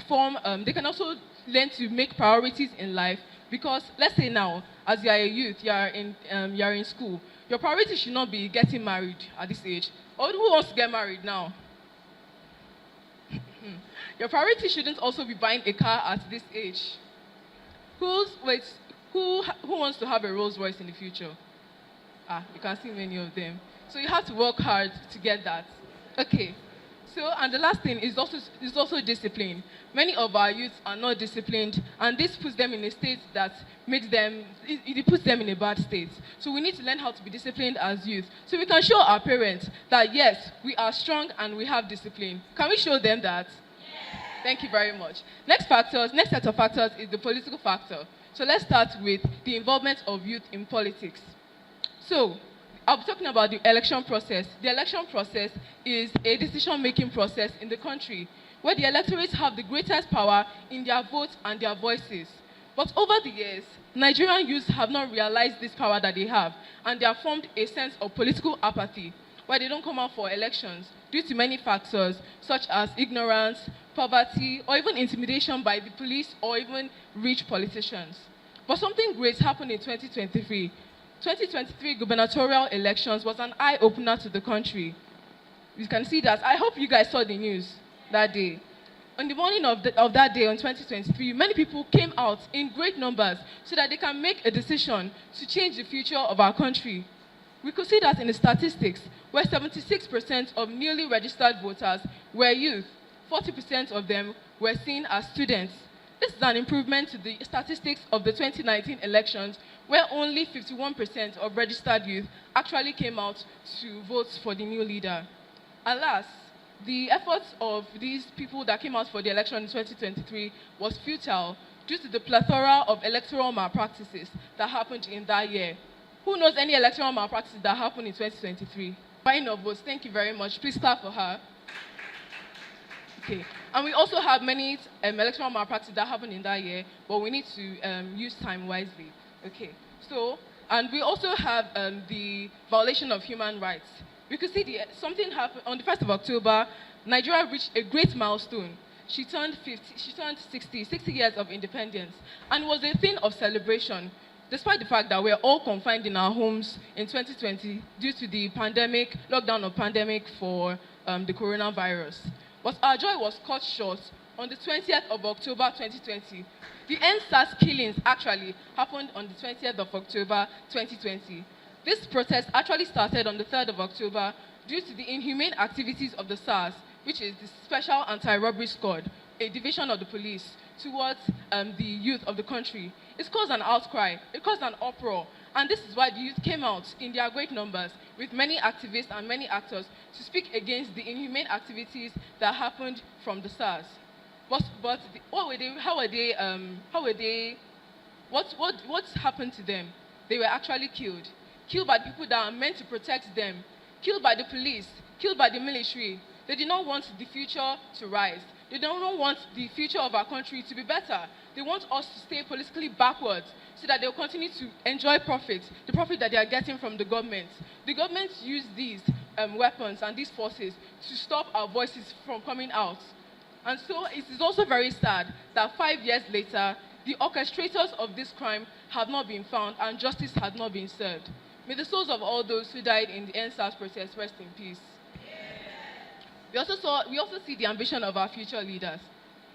learn to make priorities in life, because let's say now, as you are a youth, you are in school, your priority should not be getting married at this age. Or who wants to get married now? Your priority shouldn't also be buying a car at this age. Wait, who wants to have a Rolls Royce in the future? You can see many of them. So you have to work hard to get that. Okay. So, and the last thing is also discipline. Many of our youths are not disciplined, and this puts them in a state that makes them, it puts them in a bad state. So we need to learn how to be disciplined as youth, so we can show our parents that yes, we are strong and we have discipline. Can we show them that? Yes. Thank you very much. Next set of factors is the political factor. So let's start with the involvement of youth in politics. So, I'll be talking about the election process. The election process is a decision-making process in the country where the electorates have the greatest power in their votes and their voices. But over the years, Nigerian youths have not realized this power that they have, and they have formed a sense of political apathy where they don't come out for elections due to many factors such as ignorance, poverty, or even intimidation by the police or even rich politicians. But something great happened in 2023. 2023 gubernatorial elections was an eye-opener to the country. You can see that. I hope you guys saw the news that day. On the morning of that day, on 2023, many people came out in great numbers so that they can make a decision to change the future of our country. We could see that in the statistics, where 76% of newly registered voters were youth. 40% of them were seen as students. This is an improvement to the statistics of the 2019 elections, where only 51% of registered youth actually came out to vote for the new leader. Alas, the efforts of these people that came out for the election in 2023 was futile due to the plethora of electoral malpractices that happened in that year. Who knows any electoral malpractices that happened in 2023? Buying of votes, thank you very much. Please clap for her. Okay. And we also have many electoral malpractices that happened in that year, but we need to use time wisely. Okay. So, and we also have the violation of human rights. We could see something happened on the 1st of October. Nigeria reached a great milestone. She turned 60 years of independence, and it was a thing of celebration, despite the fact that we're all confined in our homes in 2020 due to the lockdown of pandemic for the coronavirus. But our joy was cut short on the 20th of October 2020. The NSAS killings actually happened on the 20th of October 2020. This protest actually started on the 3rd of October due to the inhumane activities of the SARS, which is the Special Anti-Robbery Squad, a division of the police, towards the youth of the country. It caused an outcry, it caused an uproar, and this is why the youth came out in their great numbers with many activists and many actors to speak against the inhumane activities that happened from the SARS. What happened to them? They were actually killed by people that are meant to protect them, killed by the police, killed by the military. They did not want the future to rise. They don't want the future of our country to be better. They want us to stay politically backwards so that they'll continue to enjoy profit, the profit that they are getting from the government. The government use these weapons and these forces to stop our voices from coming out. And so it is also very sad that 5 years later, the orchestrators of this crime have not been found and justice has not been served. May the souls of all those who died in the NSAS protest rest in peace. We also see the ambition of our future leaders.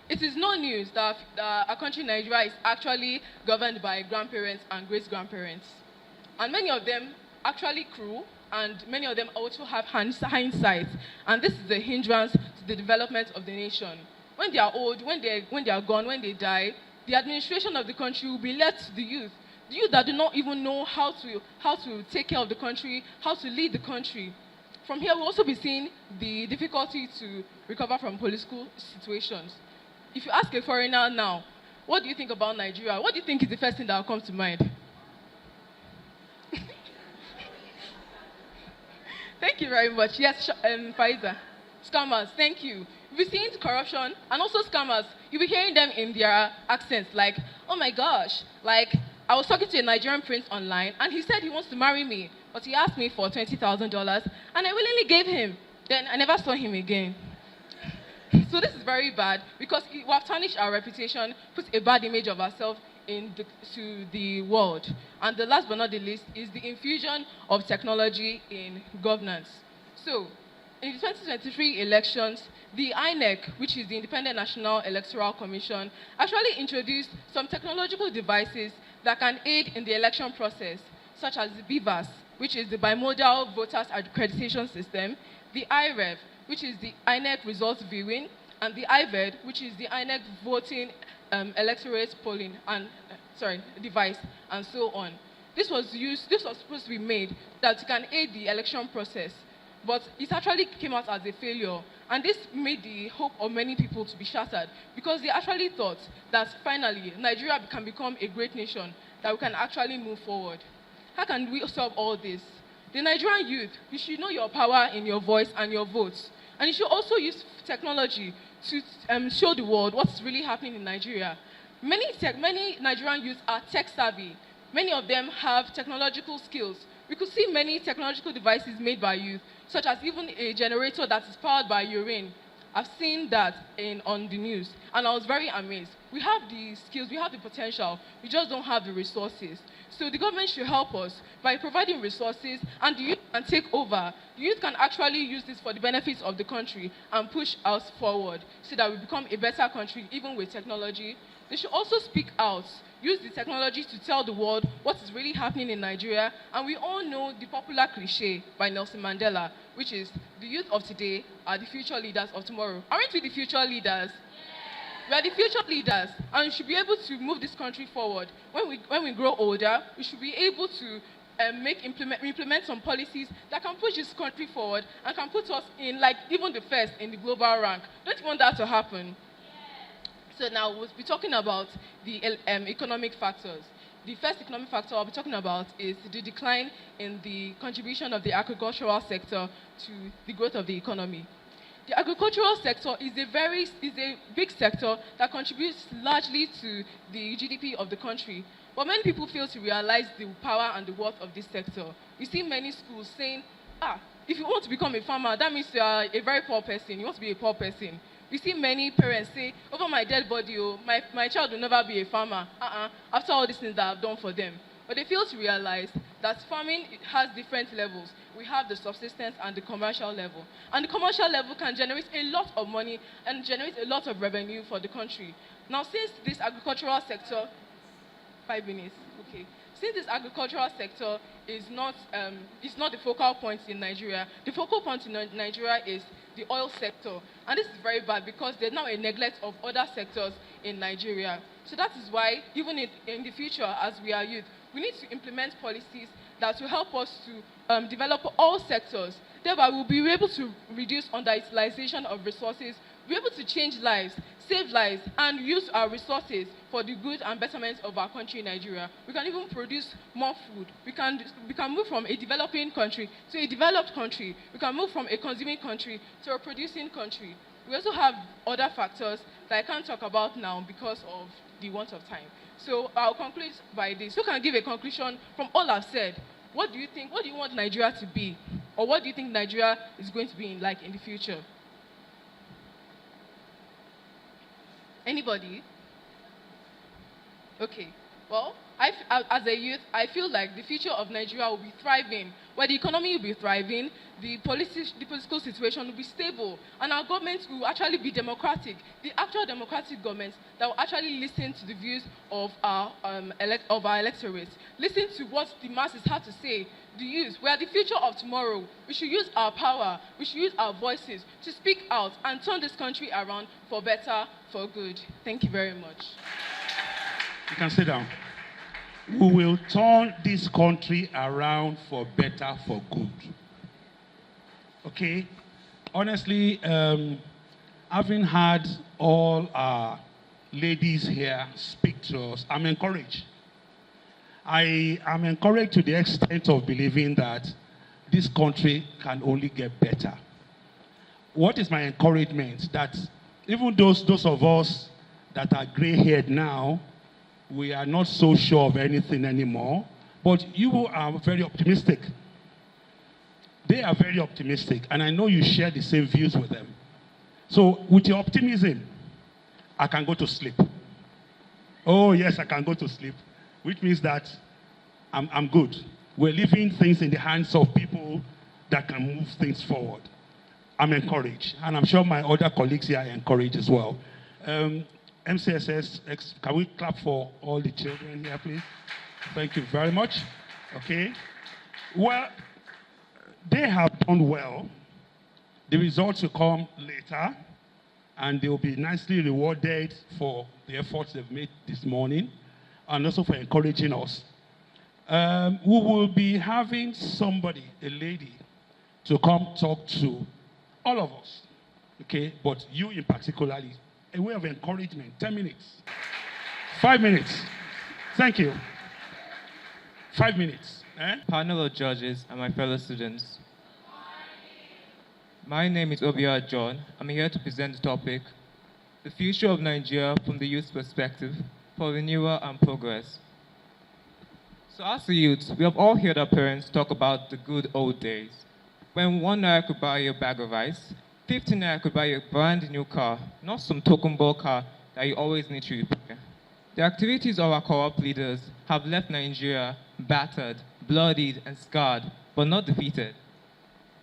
It is no news that our country, Nigeria, is actually governed by grandparents and great-grandparents. And many of them actually cruel, and many of them also have hindsight. And this is a hindrance to the development of the nation. When they are old, when they are gone, when they die, the administration of the country will be left to the youth that do not even know how to take care of the country, how to lead the country. From here, we'll also be seeing the difficulty to recover from political situations. If you ask a foreigner now, what do you think about Nigeria? What do you think is the first thing that will come to mind? Thank you very much. Yes, Faiza. Scammers, thank you. We've seen corruption and also scammers. You'll be hearing them in their accents like, oh my gosh, like I was talking to a Nigerian prince online and he said he wants to marry me, but he asked me for $20,000 and I willingly gave him. Then I never saw him again. So this is very bad because we have tarnished our reputation, put a bad image of ourselves to the world. And the last but not the least is the infusion of technology in governance. So in the 2023 elections, the INEC, which is the Independent National Electoral Commission, actually introduced some technological devices that can aid in the election process, such as the BVAS, which is the Bimodal Voters Accreditation System, the IREV, which is the INEC Results Viewing, and the IVED, which is the INEC Voting Electorate Polling and device, and so on. This was supposed to be made that it can aid the election process, but it actually came out as a failure. And this made the hope of many people to be shattered, because they actually thought that finally Nigeria can become a great nation, that we can actually move forward. How can we solve all this? The Nigerian youth, you should know your power in your voice and your votes. And you should also use technology to show the world what's really happening in Nigeria. Many Nigerian youth are tech savvy. Many of them have technological skills. We could see many technological devices made by youth, such as even a generator that is powered by urine. I've seen that on the news, and I was very amazed. We have the skills, we have the potential, we just don't have the resources. So the government should help us by providing resources, and the youth can take over. The youth can actually use this for the benefits of the country and push us forward so that we become a better country, even with technology. They should also speak out, use the technology to tell the world what is really happening in Nigeria. And we all know the popular cliche by Nelson Mandela, which is, the youth of today are the future leaders of tomorrow. Aren't we the future leaders? We are the future leaders, and we should be able to move this country forward. When we grow older, we should be able to implement some policies that can push this country forward and can put us in, like, even the first in the global rank. Don't you want that to happen? So now we'll be talking about the economic factors. The first economic factor I'll be talking about is the decline in the contribution of the agricultural sector to the growth of the economy. The agricultural sector is a big sector that contributes largely to the GDP of the country. But many people fail to realize the power and the worth of this sector. We see many schools saying, if you want to become a farmer, that means you are a very poor person. You want to be a poor person. We see many parents say, over my dead body, my child will never be a farmer, after all these things that I've done for them. But they fail to realize that farming has different levels. We have the subsistence and the commercial level. And the commercial level can generate a lot of money and generate a lot of revenue for the country. Now, since this agricultural sector, 5 minutes, okay. Since this agricultural sector is not the focal point in Nigeria, the focal point in Nigeria is the oil sector. And this is very bad because there's now a neglect of other sectors in Nigeria. So that is why, even in the future, as we are youth, we need to implement policies that will help us to develop all sectors. Thereby, we'll be able to reduce underutilization of resources, be able to change lives, save lives, and use our resources for the good and betterment of our country, Nigeria. We can even produce more food. We can move from a developing country to a developed country. We can move from a consuming country to a producing country. We also have other factors that I can't talk about now because of the want of time. So I'll conclude by this. Who can give a conclusion from all I've said? What do you think? What do you want Nigeria to be? Or what do you think Nigeria is going to be in the future? Anybody? Okay. Well, as a youth, I feel like the future of Nigeria will be thriving, where the economy will be thriving, the political situation will be stable, and our government will actually be democratic, the actual democratic government that will actually listen to the views of our electorate, listen to what the masses have to say. The youth, we are the future of tomorrow. We should use our power, we should use our voices to speak out and turn this country around for better, for good. Thank you very much. You can sit down. We will turn this country around for better, for good. Okay? Honestly, having had all our ladies here speak to us, I'm encouraged. I am encouraged to the extent of believing that this country can only get better. What is my encouragement? That even those of us that are gray-haired now, we are not so sure of anything anymore, but you are very optimistic. They are very optimistic, and I know you share the same views with them. So with your optimism, I can go to sleep. Oh yes, I can go to sleep, which means that I'm good. We're leaving things in the hands of people that can move things forward. I'm encouraged, and I'm sure my other colleagues here are encouraged as well. MCSS, can we clap for all the children here, please? Thank you very much. Okay. Well, they have done well. The results will come later, and they will be nicely rewarded for the efforts they've made this morning, and also for encouraging us. We will be having somebody, a lady, to come talk to all of us, okay? But you in particularly, a way of encouragement, 10 minutes. 5 minutes. Thank you. 5 minutes. Panel of judges and my fellow students. My name is Obia John. I'm here to present the topic, the future of Nigeria from the youth's perspective for renewal and progress. So as a youth, we have all heard our parents talk about the good old days, when 1 naira could buy you a bag of rice, 15 naira could buy you a brand new car, not some token ball car that you always need to repair. The activities of our corrupt leaders have left Nigeria battered, bloodied, and scarred, but not defeated.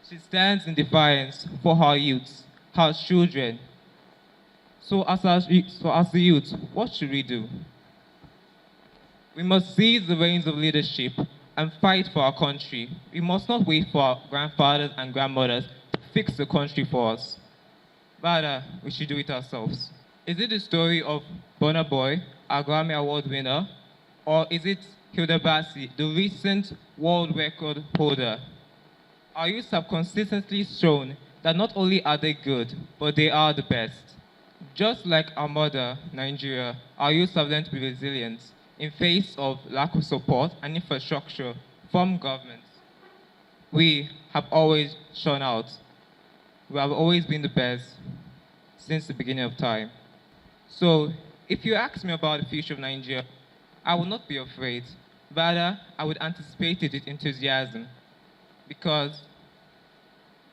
She stands in defiance for her youths, her children. So as the youth, what should we do? We must seize the reins of leadership and fight for our country. We must not wait for our grandfathers and grandmothers to fix the country for us. Rather, we should do it ourselves. Is it the story of Burna Boy, our Grammy Award winner, or is it Hilda Bassi, the recent world record holder? Our youths have consistently shown that not only are they good, but they are the best. Just like our mother, Nigeria, our youths have learned to be resilient in face of lack of support and infrastructure from governments. We have always shone out. We have always been the best since the beginning of time. So, if you ask me about the future of Nigeria, I will not be afraid. Rather, I would anticipate it with enthusiasm, because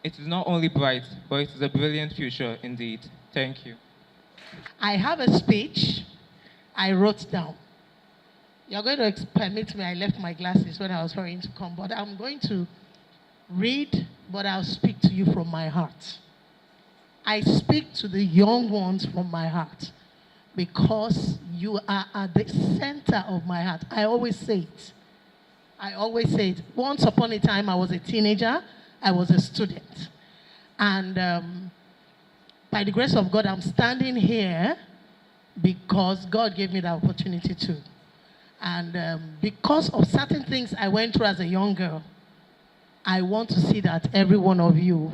it is not only bright, but it is a brilliant future indeed. Thank you. I have a speech I wrote down. You're going to permit me, I left my glasses when I was hurrying to come, but I'm going to read, but I'll speak to you from my heart. I speak to the young ones from my heart, because you are at the center of my heart. I always say it. I always say it. Once upon a time, I was a teenager. I was a student. And by the grace of God, I'm standing here because God gave me the opportunity to. And because of certain things I went through as a young girl, I want to see that every one of you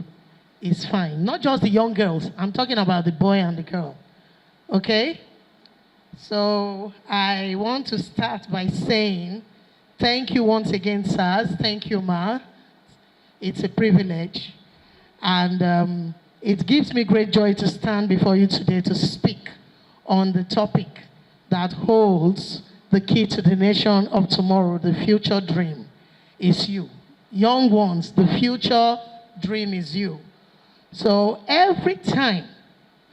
is fine. Not just the young girls. I'm talking about the boy and the girl. Okay? So I want to start by saying thank you once again, sirs. Thank you, Ma. It's a privilege. And it gives me great joy to stand before you today to speak on the topic that holds the key to the nation of tomorrow. The future dream is you. Young ones, the future dream is you. So every time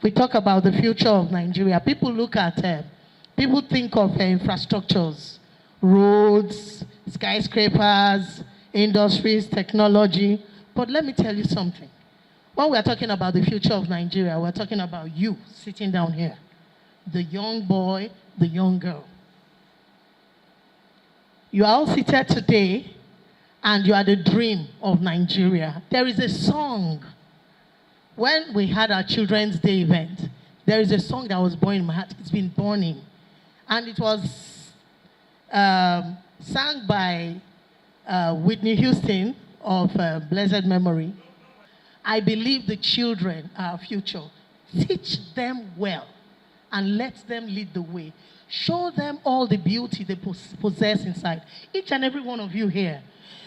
we talk about the future of Nigeria, people look at, people think of infrastructures, roads, skyscrapers, industries, technology. But let me tell you something. When we're talking about the future of Nigeria, we're talking about you sitting down here, the young boy, the young girl. You are all seated today, and you are the dream of Nigeria. There is a song. When we had our Children's Day event, there is a song that was born in my heart. It's been burning. And it was sung by Whitney Houston of blessed memory. I believe the children are our future. Teach them well and let them lead the way. Show them all the beauty they possess inside. Each and every one of you here.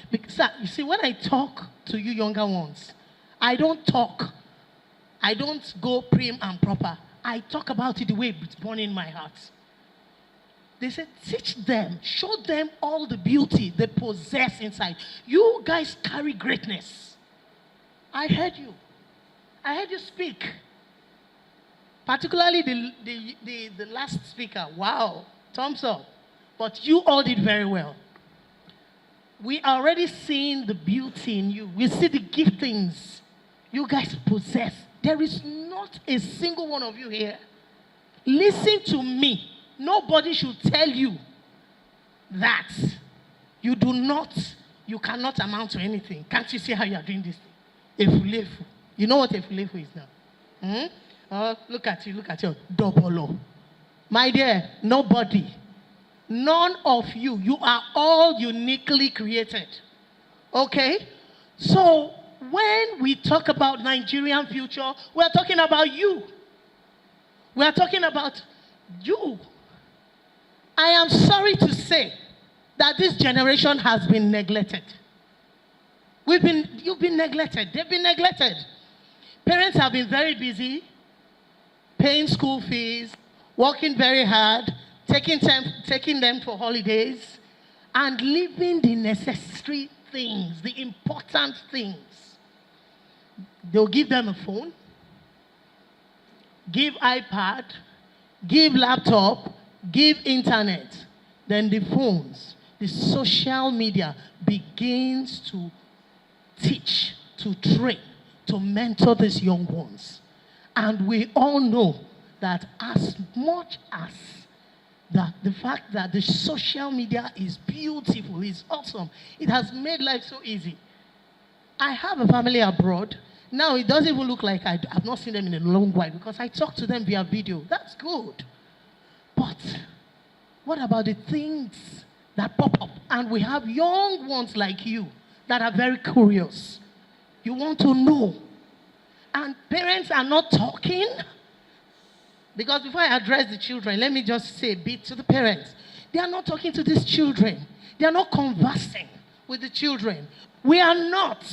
Because, you see, when I talk to you younger ones, I don't talk. I don't go prim and proper. I talk about it the way it's born in my heart. They said, teach them, show them all the beauty they possess inside. You guys carry greatness. I heard you. I heard you speak. Particularly the last speaker. Wow, thumbs up. But you all did very well. We are already seeing the beauty in you. We see the giftings You guys possess. There is not a single one of you here. Listen to me. Nobody should tell you that you cannot amount to anything. Can't you see how you are doing this thing? Efulefu. You know what efulefu is now? Oh, look at you, double. My dear, nobody. None of you. You are all uniquely created. Okay? So, when we talk about Nigerian future, we are talking about you. We are talking about you. I am sorry to say that this generation has been neglected. You've been neglected. They've been neglected. Parents have been very busy, paying school fees, working very hard, taking them for holidays, and leaving the necessary things, the important things. They'll give them a phone, give iPad, give laptop, give internet. Then the phones, the social media begins to teach, to train, to mentor these young ones. And we all know that as much as the fact that the social media is beautiful, is awesome, it has made life so easy. I have a family abroad. Now, it doesn't even look like I've not seen them in a long while because I talk to them via video. That's good. But what about the things that pop up? And we have young ones like you that are very curious. You want to know. And parents are not talking. Because before I address the children, let me just say a bit to the parents. They are not talking to these children. They are not conversing with the children. We are not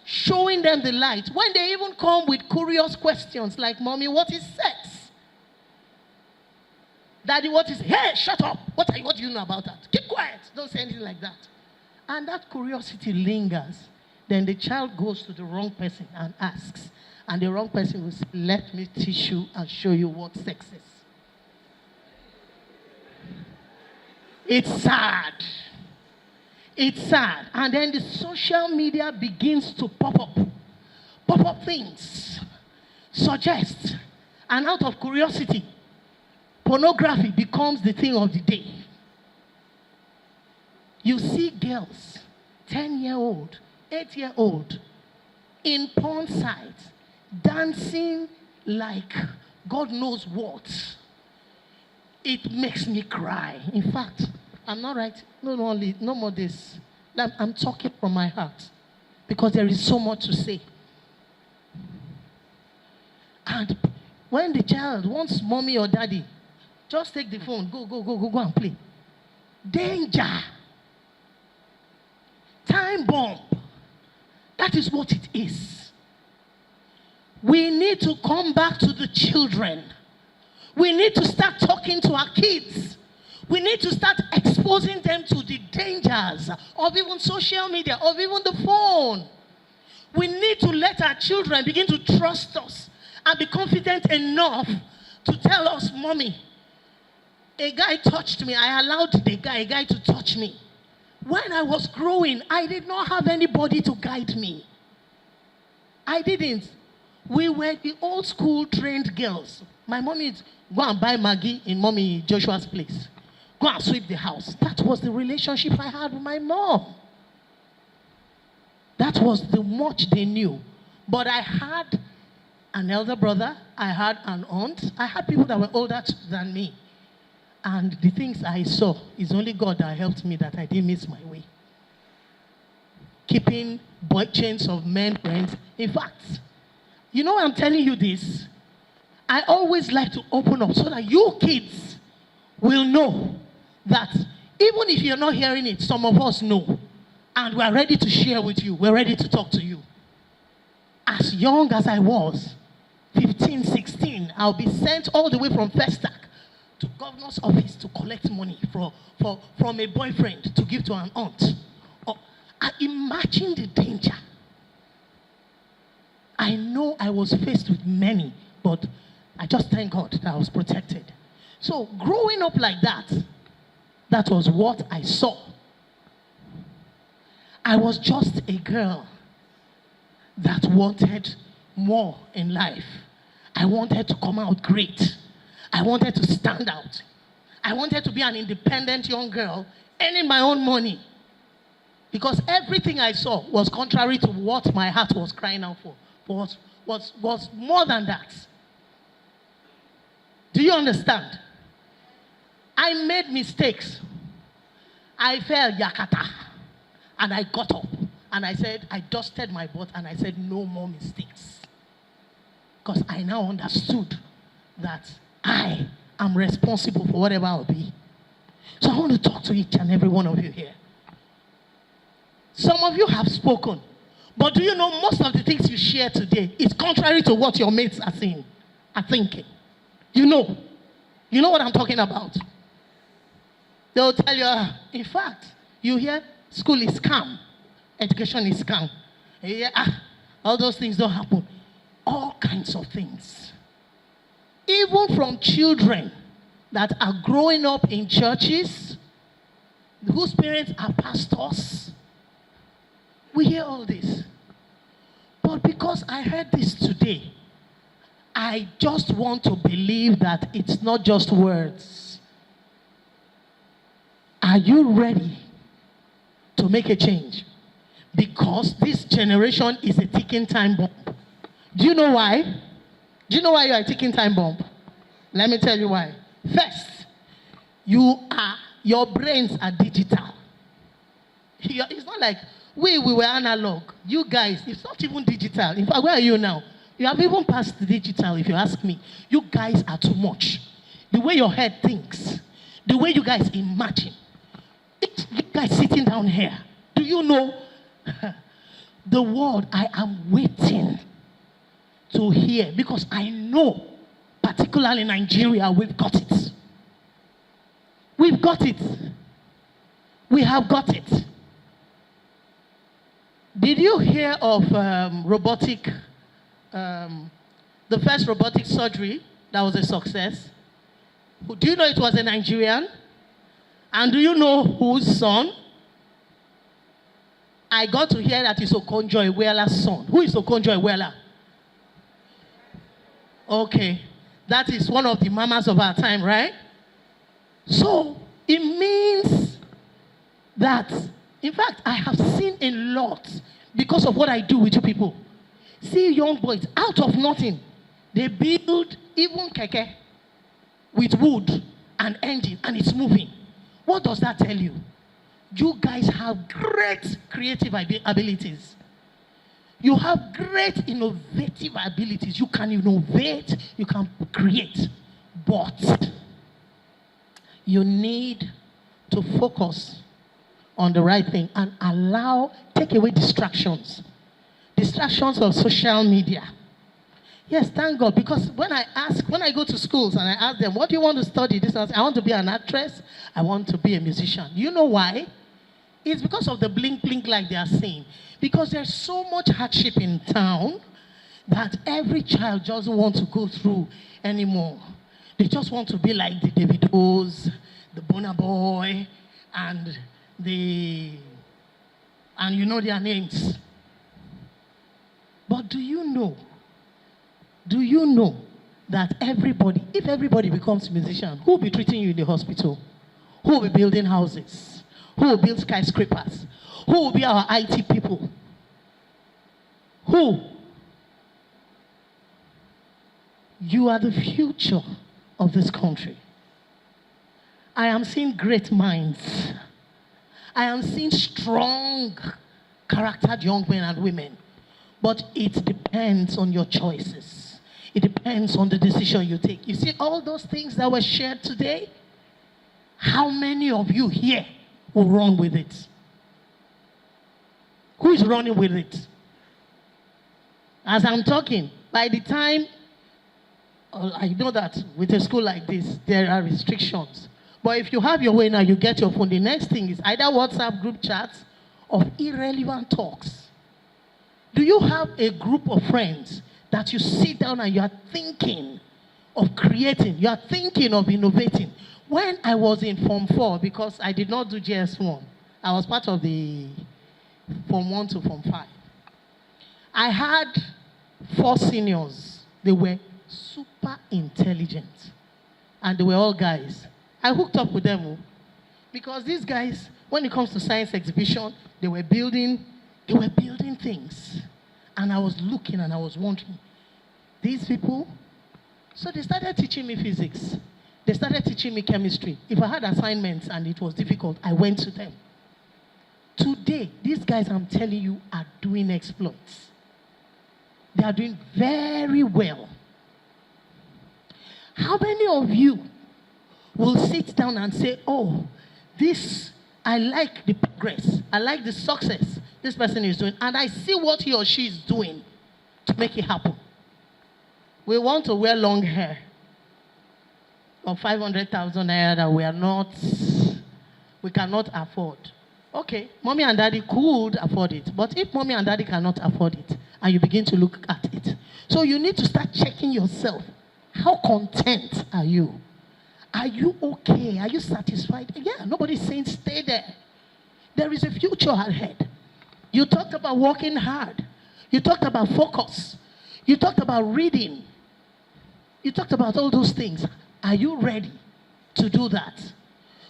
showing them the light. When they even come with curious questions like, Mommy, what is sex? Daddy, what is, hey, shut up. What do you know about that? Keep quiet. Don't say anything like that. And that curiosity lingers. Then the child goes to the wrong person and asks. And the wrong person will say, let me teach you and show you what sex is. It's sad. It's sad. And then the social media begins to pop up things, suggest. And out of curiosity, pornography becomes the thing of the day. You see girls, 10-year-old, 8-year-old, in porn sites, dancing like God knows what. It makes me cry. In fact, I'm not right. No more this. I'm talking from my heart because there is so much to say. And when the child wants mommy or daddy, just take the phone, go and play. Danger. Time bomb. That is what it is. We need to come back to the children. We need to start talking to our kids. We need to start exposing them to the dangers of even social media, of even the phone. We need to let our children begin to trust us and be confident enough to tell us, Mommy, a guy touched me. I allowed a guy to touch me. When I was growing, I did not have anybody to guide me. I didn't. We were the old school trained girls. My mommy is go and buy Maggie in Mommy Joshua's place. Go and sweep the house. That was the relationship I had with my mom. That was the much they knew. But I had an elder brother. I had an aunt. I had people that were older than me. And the things I saw, is only God that helped me that I didn't miss my way. Keeping chains of men friends. In fact, you know I'm telling you this? I always like to open up so that you kids will know that even if you're not hearing it, some of us know. And we're ready to share with you. We're ready to talk to you. As young as I was, 15, 16, I'll be sent all the way from Festac to governor's office to collect money from a boyfriend to give to an aunt. I imagine the danger. I know I was faced with many, but I just thank God that I was protected. So growing up like that, that was what I saw. I was just a girl that wanted more in life. I wanted to come out great. I wanted to stand out. I wanted to be an independent young girl, earning my own money. Because everything I saw was contrary to what my heart was crying out for. Was more than that. Do you understand? I made mistakes. I fell yakata. And I got up. And I said, I dusted my butt and I said, no more mistakes. Because I now understood that I am responsible for whatever I'll be. So I want to talk to each and every one of you here. Some of you have spoken. But do you know most of the things you share today is contrary to what your mates are saying, are thinking. You know. You know what I'm talking about. They'll tell you, in fact, you hear school is scam. Education is scam. All those things don't happen. All kinds of things. Even from children that are growing up in churches, whose parents are pastors. We hear all this. But because I heard this today, I just want to believe that it's not just words. Are you ready to make a change? Because this generation is a ticking time bomb. Do you know why? Do you know why you are a ticking time bomb? Let me tell you why. First, your brains are digital. It's not like we were analog. You guys, it's not even digital. In fact, where are you now? You have even passed the digital, if you ask me. You guys are too much. The way your head thinks, the way you guys imagine. You guys sitting down here, do you know the word I am waiting to hear? Because I know, particularly in Nigeria, we've got it. We've got it. We have got it. Did you hear of the first robotic surgery that was a success? Do you know it was a Nigerian? And do you know whose son? I got to hear that it's Okonjo Iweala's son. Who is Okonjo Iweala? Okay. That is one of the mamas of our time, right? So, it means that, in fact, I have seen a lot because of what I do with you people. See young boys, out of nothing, they build even keke with wood and engine, and it's moving. What does that tell you? You guys have great creative abilities. You have great innovative abilities. You can innovate, you can create, but you need to focus on the right thing and take away distractions. Distractions of social media. Yes, thank God, because when I go to schools and I ask them, what do you want to study? I want to be an actress, I want to be a musician. You know why? It's because of the blink blink like they are saying. Because there's so much hardship in town that every child doesn't want to go through anymore. They just want to be like the Davidos, the Burna Boy, and you know their names. But do you know that if everybody becomes a musician, who will be treating you in the hospital? Who will be building houses? Who will build skyscrapers? Who will be our IT people? Who? You are the future of this country. I am seeing great minds. I am seeing strong, charactered young men and women. But it depends on your choices. It depends on the decision you take. You see all those things that were shared today? How many of you here will run with it? Who is running with it? As I'm talking, by the time, I know that with a school like this, there are restrictions. But if you have your way now, you get your phone. The next thing is either WhatsApp group chats or irrelevant talks. Do you have a group of friends that you sit down and you are thinking of creating, you are thinking of innovating? When I was in Form 4, because I did not do JS1, I was part of the Form 1 to Form 5. I had 4 seniors. They were super intelligent. And they were all guys. I hooked up with them. Oh, because these guys, when it comes to science exhibition, they were building things. And I was looking and I was wondering, these people, so they started teaching me physics. They started teaching me chemistry. If I had assignments and it was difficult, I went to them. Today, these guys, I'm telling you, are doing exploits. They are doing very well. How many of you will sit down and say, oh, this, I like the progress, I like the success this person is doing, and I see what he or she is doing to make it happen. We want to wear long hair of 500,000 naira that we cannot afford. Okay, mommy and daddy could afford it, but if mommy and daddy cannot afford it, and you begin to look at it, so you need to start checking yourself. How content are you? Are you okay? Are you satisfied? Yeah, nobody's saying stay there. There is a future ahead. You talked about working hard. You talked about focus. You talked about reading. You talked about all those things. Are you ready to do that?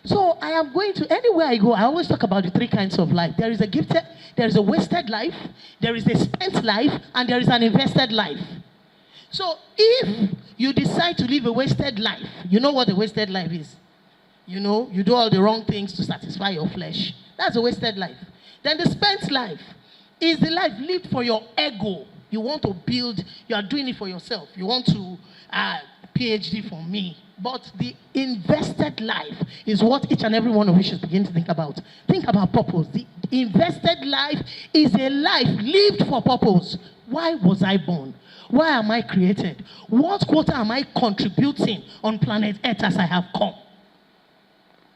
So I am going to, anywhere I go, I always talk about the 3 kinds of life. There is a gifted, there is a wasted life, there is a spent life, and there is an invested life. So if you decide to live a wasted life, you know what a wasted life is. You know, you do all the wrong things to satisfy your flesh. That's a wasted life. Then the spent life is the life lived for your ego. You want to build, you are doing it for yourself. You want to, PhD for me. But the invested life is what each and every one of you should begin to think about. Think about purpose. The invested life is a life lived for purpose. Why was I born? Why am I created? What quota am I contributing on planet Earth as I have come?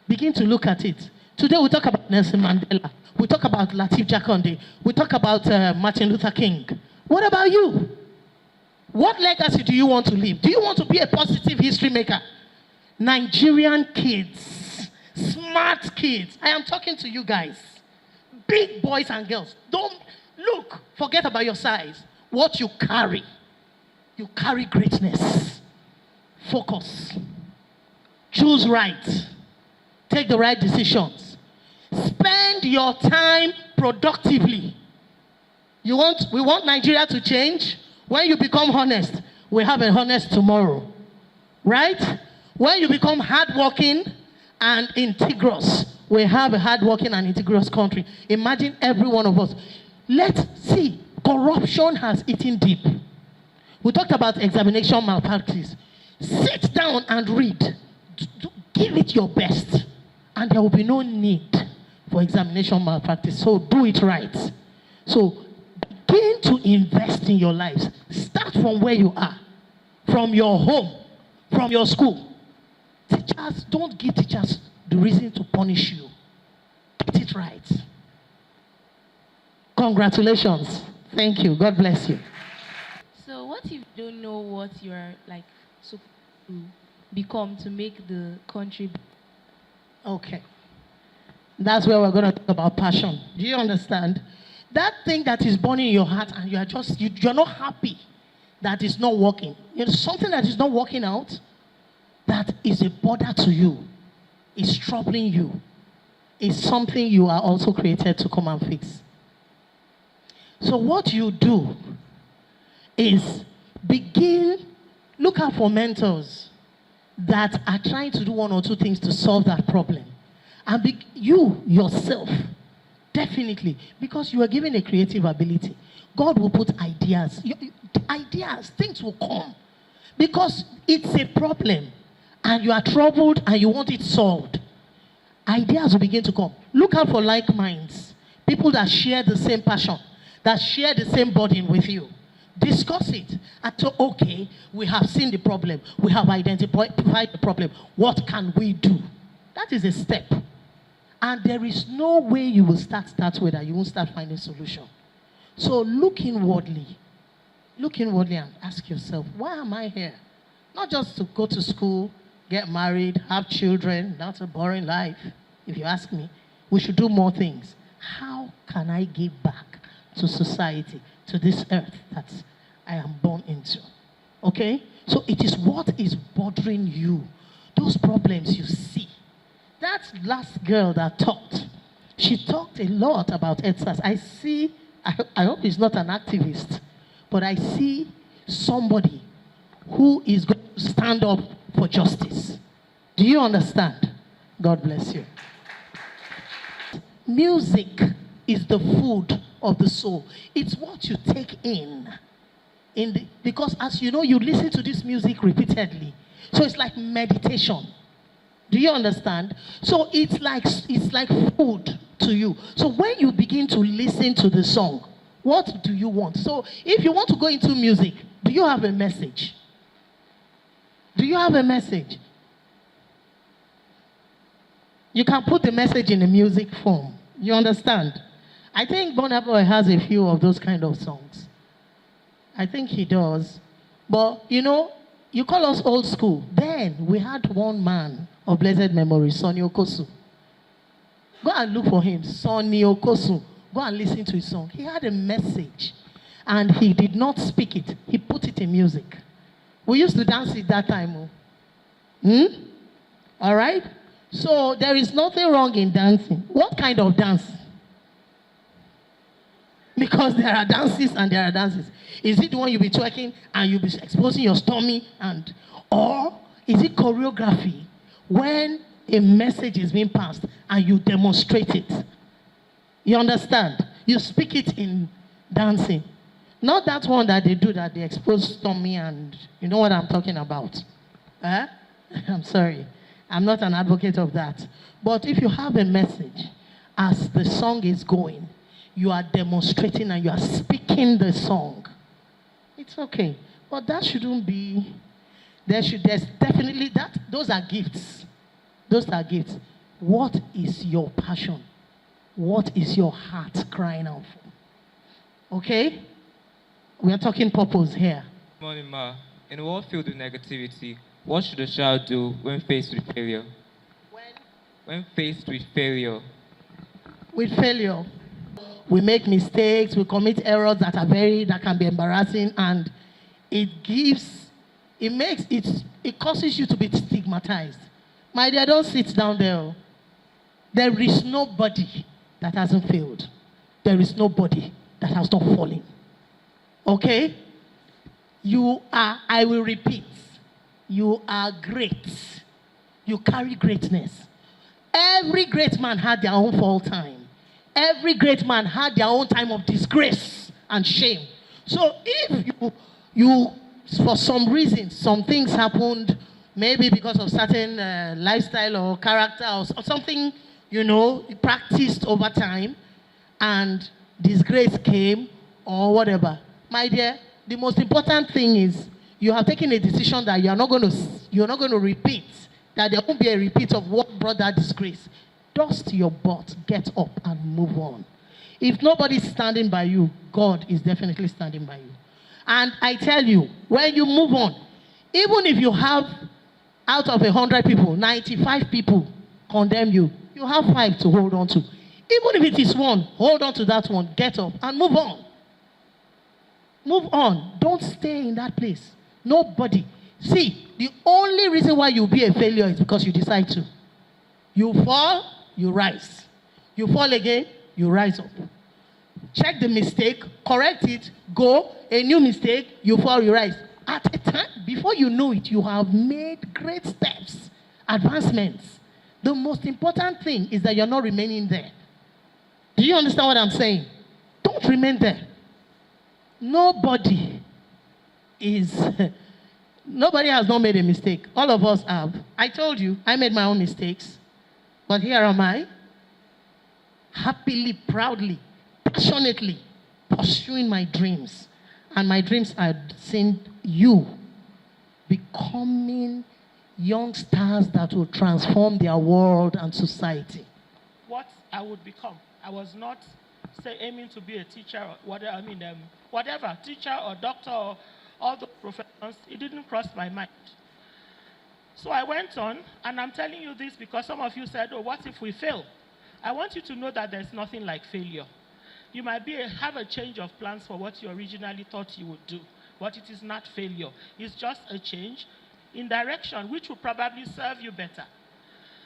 Begin to look at it. Today we talk about Nelson Mandela. We talk about Lateef Jakonde. We talk about Martin Luther King. What about you? What legacy do you want to leave? Do you want to be a positive history maker? Nigerian kids, smart kids. I am talking to you guys. Big boys and girls. Don't look, forget about your size. What you carry. You carry greatness. Focus. Choose right. Take the right decisions. Spend your time productively. We want Nigeria to change. When you become honest, we have a honest tomorrow. Right? When you become hardworking and integrous, we have a hardworking and integrous country. Imagine every one of us. Let's see, corruption has eaten deep. We talked about examination malpractice. Sit down and read. Give it your best. And there will be no need for examination malpractice. So do it right. So begin to invest in your lives. Start from where you are. From your home. From your school. Teachers, don't give teachers the reason to punish you. Get it right. Congratulations. Thank you. God bless you. So what if you don't know what you're like supposed to become to make the country? Okay. That's where we're going to talk about passion. Do you understand? That thing that is burning in your heart and you are just, you're not happy that it's not working. You know, something that is not working out, that is a bother to you, is troubling you, is something you are also created to come and fix. So what you do is look out for mentors that are trying to do 1 or 2 things to solve that problem. And you yourself, definitely, because you are given a creative ability, God will put ideas. Ideas, things will come. Because it's a problem, and you are troubled, and you want it solved. Ideas will begin to come. Look out for like minds. People that share the same passion, that share the same burden with you. Discuss it. And so, okay, we have seen the problem. We have identified the problem. What can we do? That is a step. And there is no way you will start with that you won't start finding solution. So look inwardly. Look inwardly and ask yourself, why am I here? Not just to go to school, get married, have children. That's a boring life, if you ask me. We should do more things. How can I give back to society to this earth that I am born into. Okay? So it is what is bothering you. Those problems you see. That last girl that talked, she talked a lot about EdSAS. I hope he's not an activist, but I see somebody who is going to stand up for justice. Do you understand? God bless you. Music is the food of the soul. It's what you take in. Because as you know, you listen to this music repeatedly. So it's like meditation. Do you understand? So it's like food to you. So when you begin to listen to the song, what do you want? So if you want to go into music, do you have a message? Do you have a message? You can put the message in a music form. You understand? I think Burna Boy has a few of those kind of songs. I think he does. But, you know, you call us old school. Then we had one man of blessed memory, Sonny Okosu. Go and look for him, Sonny Okosu. Go and listen to his song. He had a message, and he did not speak it. He put it in music. We used to dance it that time. All right? So there is nothing wrong in dancing. What kind of dance? Because there are dances and there are dances. Is it the one you'll be twerking and you'll be exposing your stomach, or is it choreography when a message is being passed and you demonstrate it? You understand? You speak it in dancing. Not that one that they do that they expose stomach, and you know what I'm talking about. I'm sorry. I'm not an advocate of that. But if you have a message as the song is going, you are demonstrating and you are speaking the song, it's okay. But that shouldn't be, there's definitely that, those are gifts. Those are gifts. What is your passion? What is your heart crying out for? Okay? We are talking purpose here. Good morning, Ma. In a world filled with negativity, what should a child do when faced with failure? When faced with failure. With failure, we make mistakes, we commit errors that can be embarrassing, and it causes you to be stigmatized. My dear, don't sit down there. There is nobody that hasn't failed. There is nobody that has not fallen. Okay? I will repeat, you are great. You carry greatness. Every great man had their own fall time. Every great man had their own time of disgrace and shame. So if you for some reason, some things happened, maybe because of certain lifestyle or character or something, practiced over time, and disgrace came or whatever. My dear, the most important thing is you have taken a decision that you're not going to repeat, that there won't be a repeat of what brought that disgrace. Dust your butt, get up and move on. If nobody's standing by you, God is definitely standing by you. And I tell you, when you move on, even if you have out of 100 people, 95 people condemn you, you have 5 to hold on to. Even if it is 1, hold on to that one, get up and move on. Move on. Don't stay in that place. Nobody. See, the only reason why you'll be a failure is because you decide to. You fall, you rise. You fall again, you rise up. Check the mistake, correct it, go, a new mistake, you fall, you rise. At a time, before you know it, you have made great steps, advancements. The most important thing is that you're not remaining there. Do you understand what I'm saying? Don't remain there. Nobody has not made a mistake. All of us have. I told you, I made my own mistakes. But here am I, happily, proudly, passionately pursuing my dreams. And my dreams are seeing you becoming young stars that will transform their world and society. What I would become. I was not aiming to be a teacher or whatever. Whatever, teacher or doctor or all the professions, it didn't cross my mind. So I went on, and I'm telling you this because some of you said, oh, what if we fail? I want you to know that there's nothing like failure. You might have a change of plans for what you originally thought you would do, but it is not failure. It's just a change in direction, which will probably serve you better.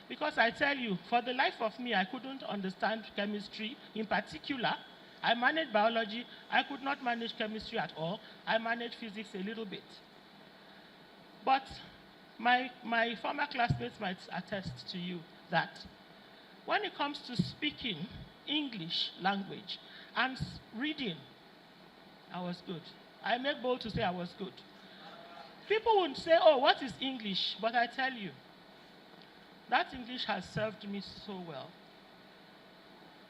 Because I tell you, for the life of me, I couldn't understand chemistry in particular. I managed biology. I could not manage chemistry at all. I managed physics a little bit. But my former classmates might attest to you that when it comes to speaking English language and reading, I was good. I make bold to say I was good. People would say, oh, what is English? But I tell you, that English has served me so well.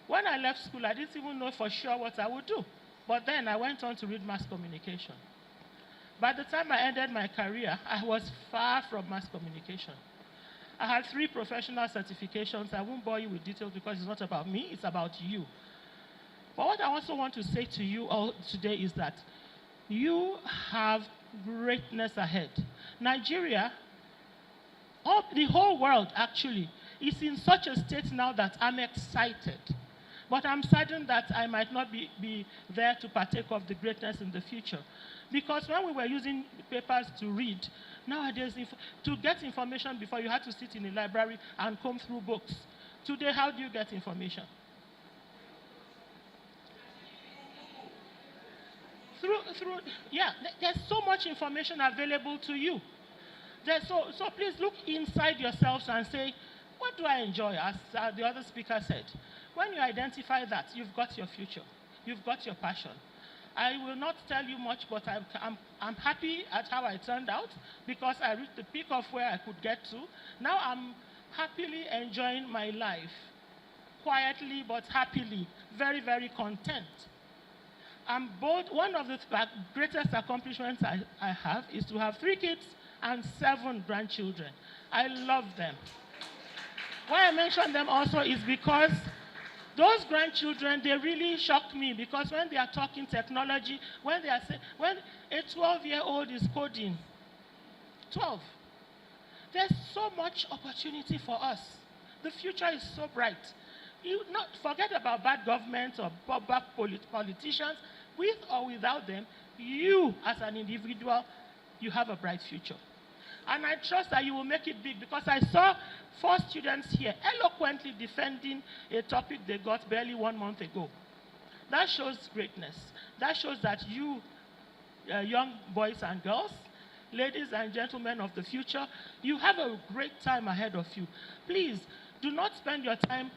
When I left school, I didn't even know for sure what I would do. But then I went on to read mass communication. By the time I ended my career, I was far from mass communication. I had 3 professional certifications. I won't bore you with details because it's not about me, it's about you. But what I also want to say to you all today is that you have greatness ahead. Nigeria, the whole world actually, is in such a state now that I'm excited. But I'm saddened that I might not be there to partake of the greatness in the future. Because when we were using papers to read, nowadays, to get information before, you had to sit in a library and comb through books. Today, how do you get information? There's so much information available to you. So please look inside yourselves and say, what do I enjoy? As the other speaker said, when you identify that, you've got your future. You've got your passion. I will not tell you much, but I'm happy at how I turned out because I reached the peak of where I could get to. Now I'm happily enjoying my life, quietly but happily, very, very content. One of the greatest accomplishments I have is to have 3 kids and 7 grandchildren. I love them. Why I mention them also is because those grandchildren, they really shock me because when they are talking technology, when a 12-year-old is coding, 12, there's so much opportunity for us. The future is so bright. Forget about bad governments or bad politicians. With or without them, you as an individual, you have a bright future. And I trust that you will make it big because I saw 4 students here eloquently defending a topic they got barely 1 month ago. That shows greatness. That shows that you, young boys and girls, ladies and gentlemen of the future, you have a great time ahead of you. Please, do not spend your time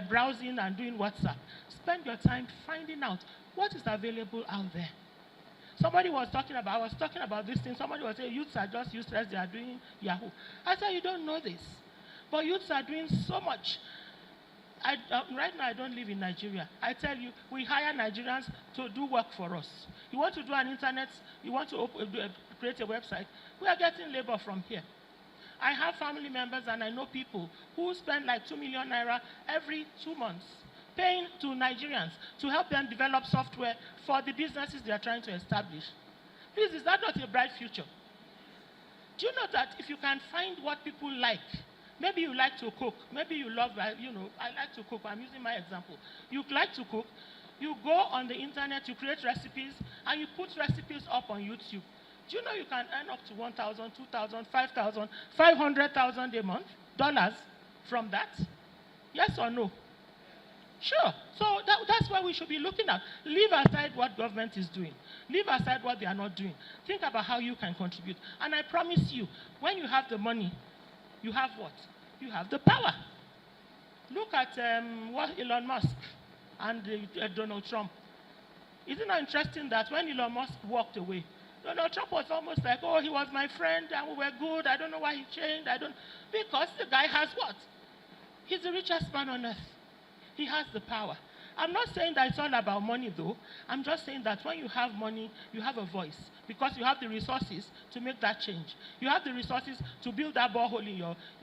browsing and doing WhatsApp. Spend your time finding out what is available out there. I was talking about this thing. Somebody was saying, youths are just useless, they are doing Yahoo. I said, you don't know this. But youths are doing so much. Right now, I don't live in Nigeria. I tell you, we hire Nigerians to do work for us. You want to do an internet, you want to create a website, we are getting labor from here. I have family members and I know people who spend like 2 million naira every 2 months paying to Nigerians to help them develop software for the businesses they are trying to establish. Please, is that not a bright future? Do you know that if you can find what people like, maybe you like to cook, maybe you love, I like to cook, I'm using my example. You like to cook, you go on the internet, you create recipes, and you put recipes up on YouTube. Do you know you can earn up to 1,000, 2,000, 5,000, 500,000 a month, dollars from that? Yes or no? Sure. So that's what we should be looking at. Leave aside what government is doing. Leave aside what they are not doing. Think about how you can contribute. And I promise you, when you have the money, you have what? You have the power. Look at what Elon Musk and Donald Trump. Isn't it interesting that when Elon Musk walked away, Donald Trump was almost like, oh, he was my friend and we were good. I don't know why he changed. Because the guy has what? He's the richest man on earth. He has the power. I'm not saying that it's all about money, though. I'm just saying that when you have money, you have a voice because you have the resources to make that change. You have the resources to build that borehole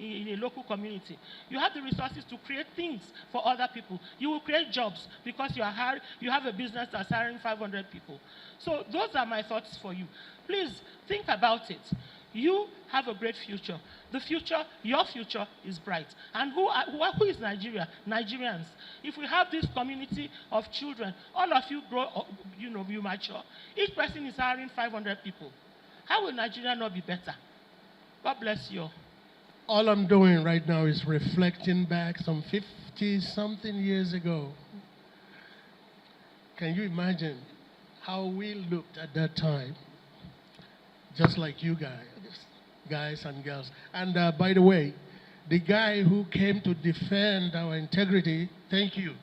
in a local community. You have the resources to create things for other people. You will create jobs because you have a business that's hiring 500 people. So those are my thoughts for you. Please think about it. You have a great future. The future, your future is bright. And who is Nigeria? Nigerians. If we have this community of children, all of you grow up, you mature. Each person is hiring 500 people. How will Nigeria not be better? God bless you. All I'm doing right now is reflecting back some 50-something years ago. Can you imagine how we looked at that time? Just like you guys and girls. And by the way, the guy who came to defend our integrity, thank you.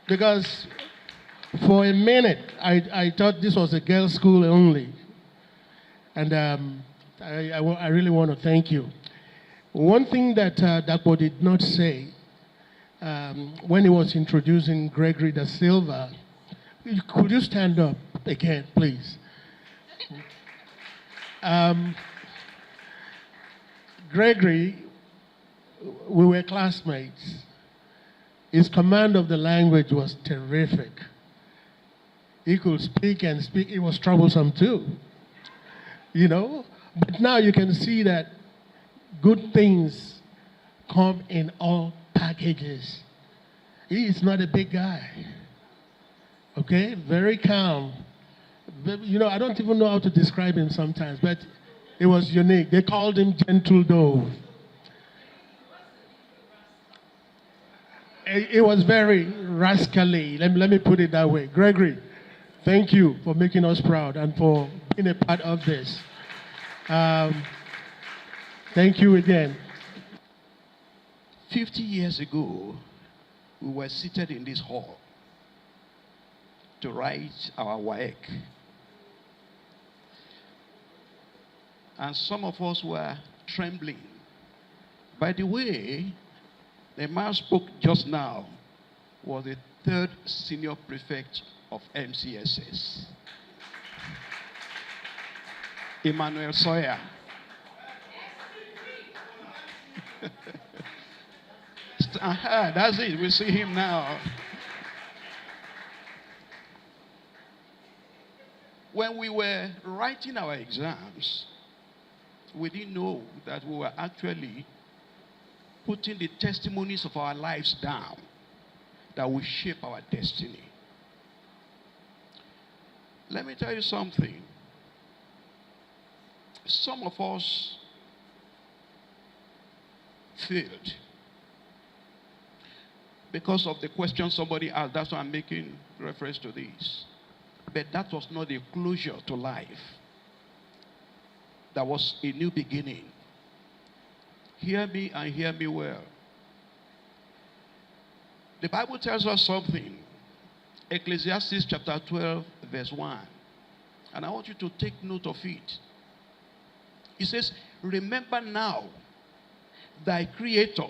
Because for a minute, I thought this was a girls' school only. And I really want to thank you. One thing that Dapo did not say when he was introducing Gregory da Silva, could you stand up again, please? Gregory, we were classmates. His command of the language was terrific. He could speak and speak. It was troublesome too, But now you can see that good things come in all packages. He is not a big guy. Okay, very calm. I don't even know how to describe him sometimes, but it was unique. They called him Gentle Dove. It was very rascally. Let me put it that way. Gregory, thank you for making us proud and for being a part of this. Thank you again. 50 years ago, we were seated in this hall to write our WAEC. And some of us were trembling. By the way, the man spoke just now was the third senior prefect of MCSS. Emmanuel Sawyer. That's it. We see him now. When we were writing our exams, we didn't know that we were actually putting the testimonies of our lives down that will shape our destiny. Let me tell you something. Some of us failed because of the question somebody asked. That's why I'm making reference to this. But that was not a closure to life. That was a new beginning. Hear me and hear me well. The Bible tells us something. Ecclesiastes chapter 12, verse 1. And I want you to take note of it. It says, remember now thy Creator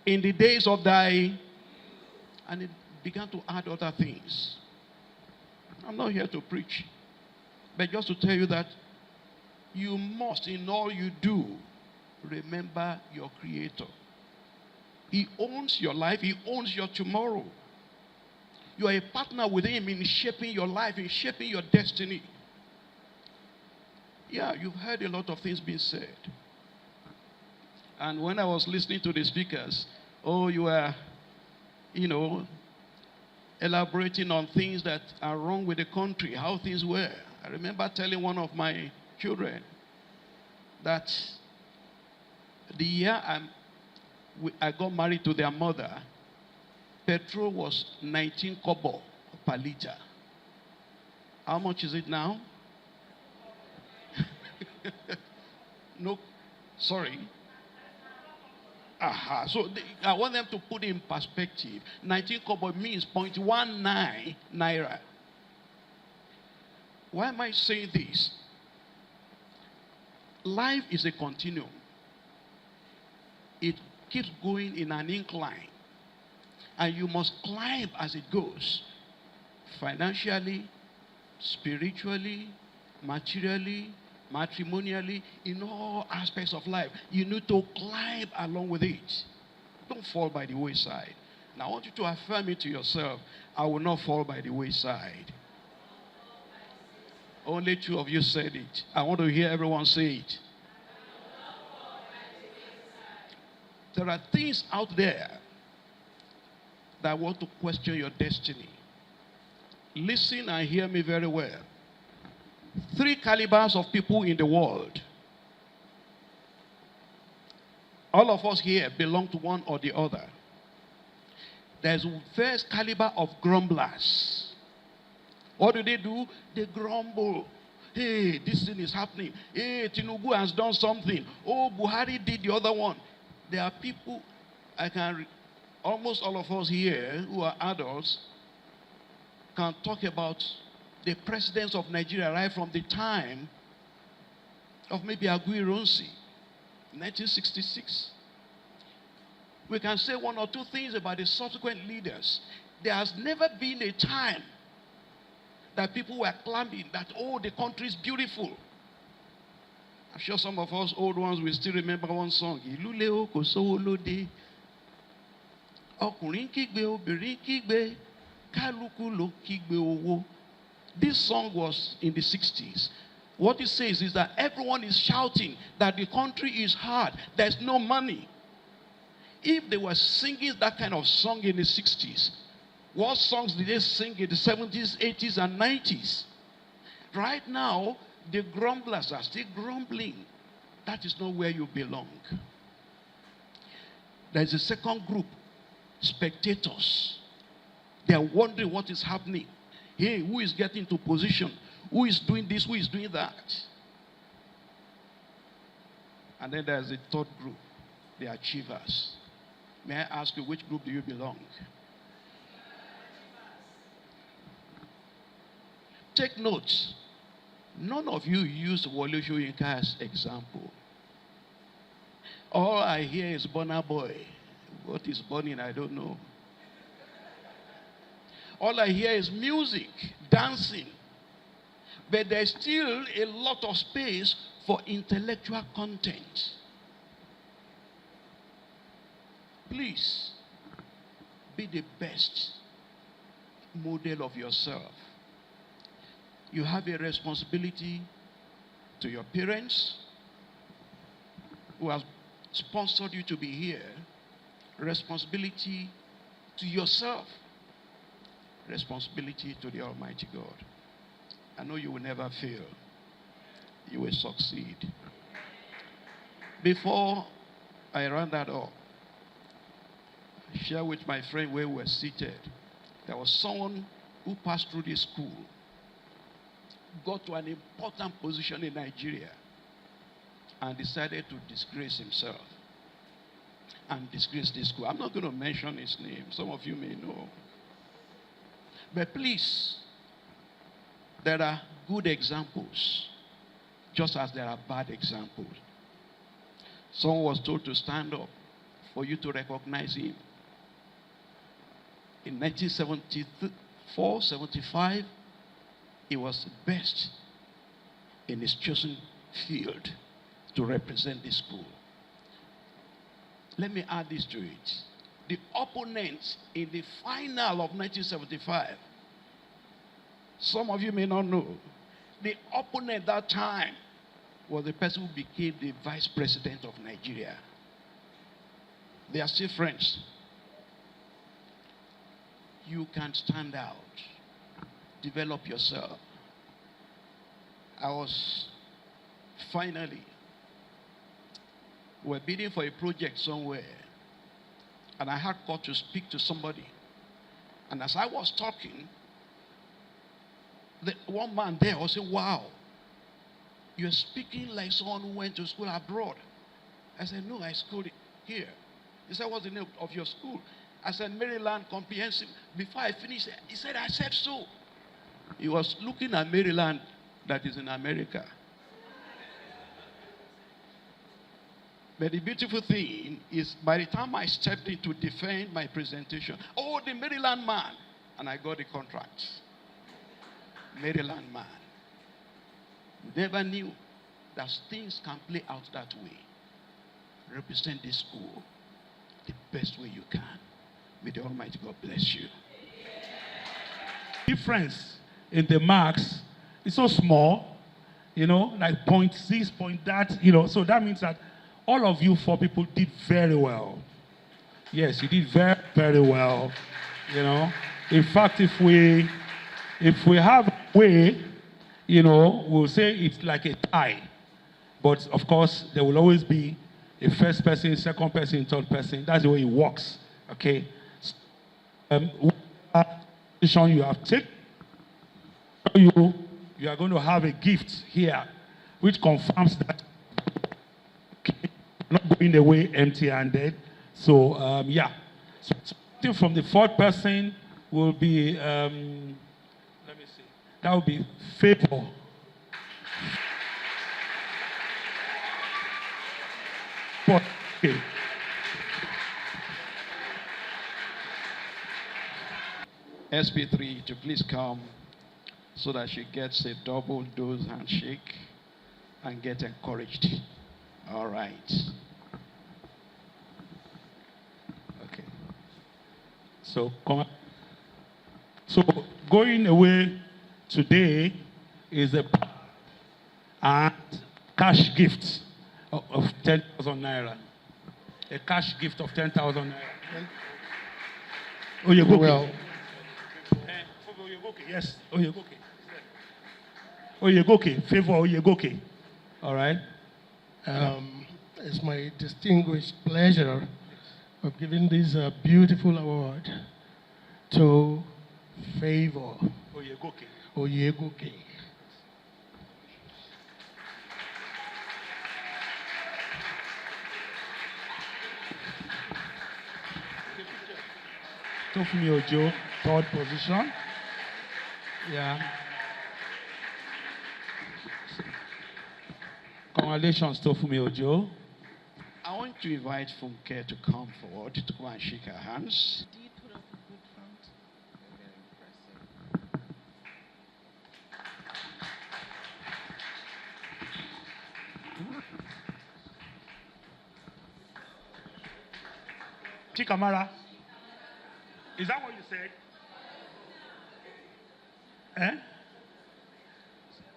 in the days of thy... And it began to add other things. I'm not here to preach, but just to tell you that you must, in all you do, remember your Creator. He owns your life. He owns your tomorrow. You are a partner with Him in shaping your life, in shaping your destiny. Yeah, you've heard a lot of things being said. And when I was listening to the speakers, you were, elaborating on things that are wrong with the country, how things were. I remember telling one of my children that the year I got married to their mother, petrol was 19 kobo per liter. How much is it now? No, sorry. So I want them to put it in perspective. 19 kobo means 0.19 naira. Why am I saying this? Life is a continuum. It keeps going in an incline. And you must climb as it goes. Financially, spiritually, materially, matrimonially, in all aspects of life. You need to climb along with it. Don't fall by the wayside. Now I want you to affirm it to yourself. I will not fall by the wayside. Only two of you said it. I want to hear everyone say it. There are things out there that want to question your destiny. Listen and hear me very well. 3 calibers of people in the world. All of us here belong to one or the other. There's first caliber of grumblers. What do? They grumble. Hey, this thing is happening. Hey, Tinubu has done something. Oh, Buhari did the other one. There are people, almost all of us here who are adults can talk about the presidents of Nigeria right from the time of maybe Aguiyi-Ironsi, 1966. We can say one or two things about the subsequent leaders. There has never been a time that people were claiming that, oh, the country is beautiful. I'm sure some of us old ones will still remember one song. Iluleo kosowo lode. Ọkùnrin kígbe, obìnrin kígbe, kálukú ló kígbe owó. This song was in the 60s. What it says is that everyone is shouting that the country is hard. There's no money. If they were singing that kind of song in the 60s, what songs did they sing in the 70s, 80s, and 90s? Right now, the grumblers are still grumbling. That is not where you belong. There's a second group, spectators. They are wondering what is happening. Hey, who is getting to position? Who is doing this? Who is doing that? And then there's a third group, the achievers. May I ask you, which group do you belong? Take notes. None of you use Wole Soyinka as example. All I hear is Burna Boy. What is burning, I don't know. All I hear is music, dancing. But there's still a lot of space for intellectual content. Please, be the best model of yourself. You have a responsibility to your parents who have sponsored you to be here. Responsibility to yourself. Responsibility to the Almighty God. I know you will never fail. You will succeed. Before I round that up, I share with my friend where we were seated. There was someone who passed through this school, got to an important position in Nigeria, and decided to disgrace himself and disgrace this school. I'm not going to mention his name. Some of you may know. But please, there are good examples, just as there are bad examples. Someone was told to stand up for you to recognize him. In 1974, 75, he was the best in his chosen field to represent the school. Let me add this to it. The opponent in the final of 1975, some of you may not know, the opponent that time was the person who became the vice president of Nigeria. They are still friends. You can stand out. Develop yourself. I was finally, we're bidding for a project somewhere, and I had called to speak to somebody. And as I was talking, the one man there was saying, wow, you're speaking like someone who went to school abroad. I said, no, I schooled here. He said, what's the name of your school? I said, Maryland Comprehensive. Before I finished, he said, I said so. He was looking at Maryland that is in America. But the beautiful thing is, by the time I stepped in to defend my presentation, oh, the Maryland man, and I got the contract. Maryland man. Never knew that things can play out that way. Represent this school the best way you can. May the Almighty God bless you. Difference in the marks It's so small, you know, like 0.6, point that, you know. So that means that all of you four people did very well. Yes, you did very, very well, you know. In fact, if we have a way, you know, we'll say it's like a tie. But of course, there will always be a first person, second person, third person. That's the way it works. Okay. Position you have taken, you are going to have a gift here, which confirms that okay, not going away empty-handed. So yeah. So from the fourth person will be let me see. That will be favor. Okay. SP3 to please come so that she gets a double dose handshake and get encouraged. All right. Okay. So going away today is a and cash gift of 10,000 naira. A cash gift of 10,000 naira. Oyegoke. Well, Oyegoke, yes, Oyegoke. Oyegoke, favor Oyegoke. All right. it's my distinguished pleasure of giving this beautiful award to Favor Oyegoke. Oyegoke. Tofumi Ojo, third position. Yeah. Congratulations, Tofumi Ojo. I want to invite Funke to come forward to come and shake her hands. Did put up a good front. Very impressive. Chikamara. Is that what you said? Eh?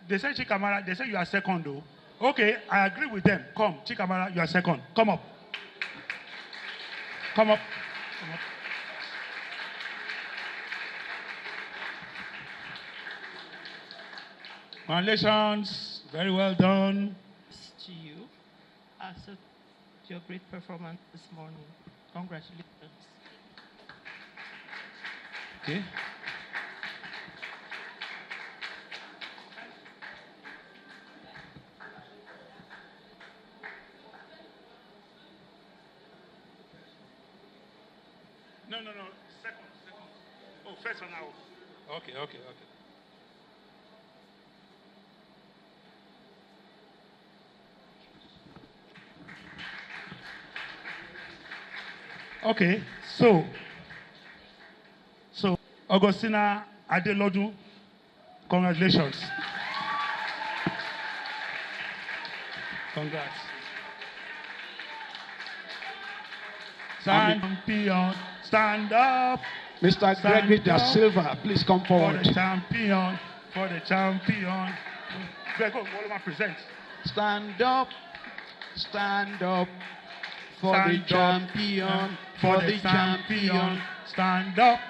They said Chikamara, they said you are second though. Okay, I agree with them. Come, Chikamara, you are second. Come up. Come up. Come up. Congratulations. Very well done. To you, as to your great performance this morning. Congratulations. Okay. No. Second. Oh, first one now. Okay. Okay, so Augustina Adelodu, congratulations. Congrats. Champion, stand up. Mr. Gregory Da Silva, please come For forward. the champion. Greg, what am I present? Stand up for the Stand up. champion, for the champion. Stand up.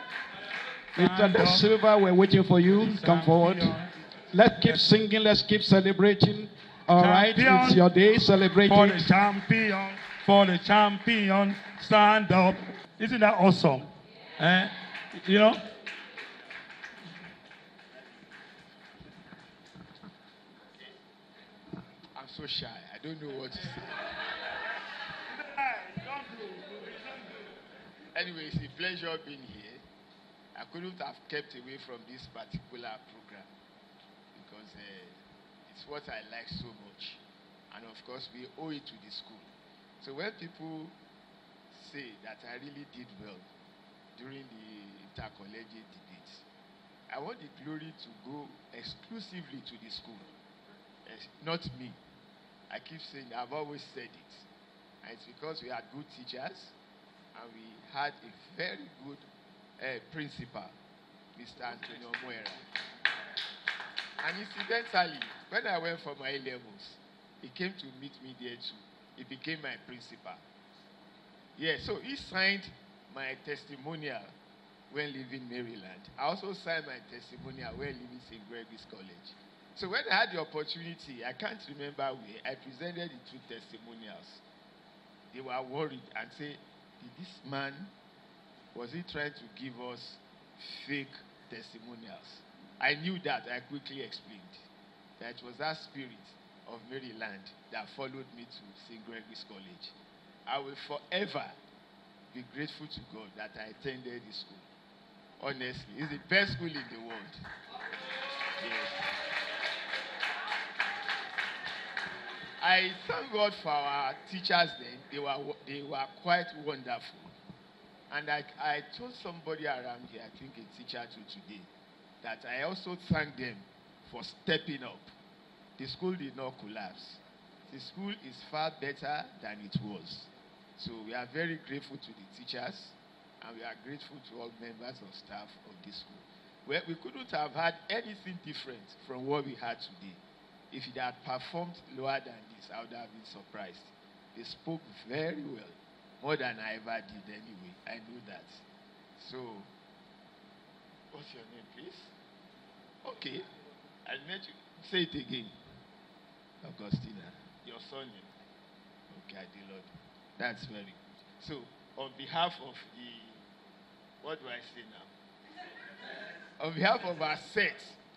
Mr. Da Silva, we're waiting for you. Come forward. Let's keep singing, let's keep celebrating. All right, Champion. it's your day, celebrate For the it. champion, stand up. Isn't that awesome? You know? I'm so shy. I don't know what to say. Anyway, it's a pleasure being here. I couldn't have kept away from this particular program because it's what I like so much. And of course, we owe it to the school. So when people say that I really did well during the intercollegiate debates, I want the glory to go exclusively to the school, not me. I keep saying, I've always said it. And it's because we had good teachers and we had a very good principal, Mr. Antonio Moera. And incidentally, when I went for my A-levels, he came to meet me there too. He became my principal. Yeah, so he signed my testimonial when leaving Maryland. I also signed my testimonial when leaving St. Gregory's College. So when I had the opportunity, I can't remember where, I presented the two testimonials. They were worried and said, did this man, was he trying to give us fake testimonials? I knew that. I quickly explained that it was that spirit of Maryland that followed me to St. Gregory's College. I will forever be grateful to God that I attended this school. Honestly, it's the best school in the world. Yes. I thank God for our teachers then. They were quite wonderful. And I told somebody around here, I think a teacher too today, that I also thank them for stepping up. The school did not collapse. The school is far better than it was. So we are very grateful to the teachers, and we are grateful to all members of staff of this school. Well, we couldn't have had anything different from what we had today. If it had performed lower than this, I would have been surprised. They spoke very well, more than I ever did anyway. I know that. So, what's your name, please? Okay, I met you. Say it again. Augustina. Your surname. Okay, I did Lord. That's very good. So, on behalf of the, what do I say now? On behalf of our set,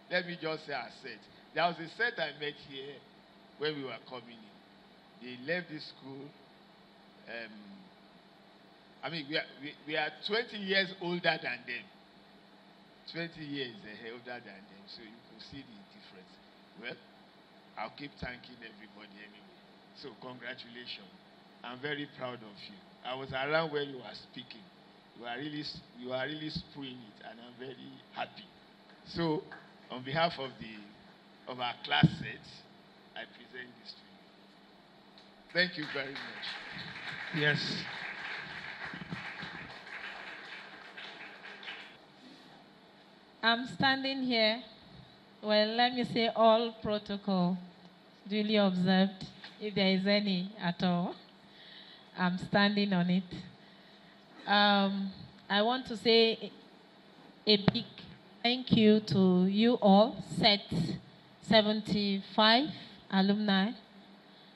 let me just say our set. There was a set I met here when we were coming in. They left this school. We are 20 years older than them. 20 years older than them. So you could see the difference. Well, I'll keep thanking everybody anyway. So congratulations. I'm very proud of you. I was around when you were speaking. You are really spewing it, and I'm very happy. So, on behalf of our class set, I present this to you. Thank you very much. Yes. I'm standing here. Well, let me say all protocol duly observed, if there is any at all. I'm standing on it. I want to say a big thank you to you all, set 75 alumni.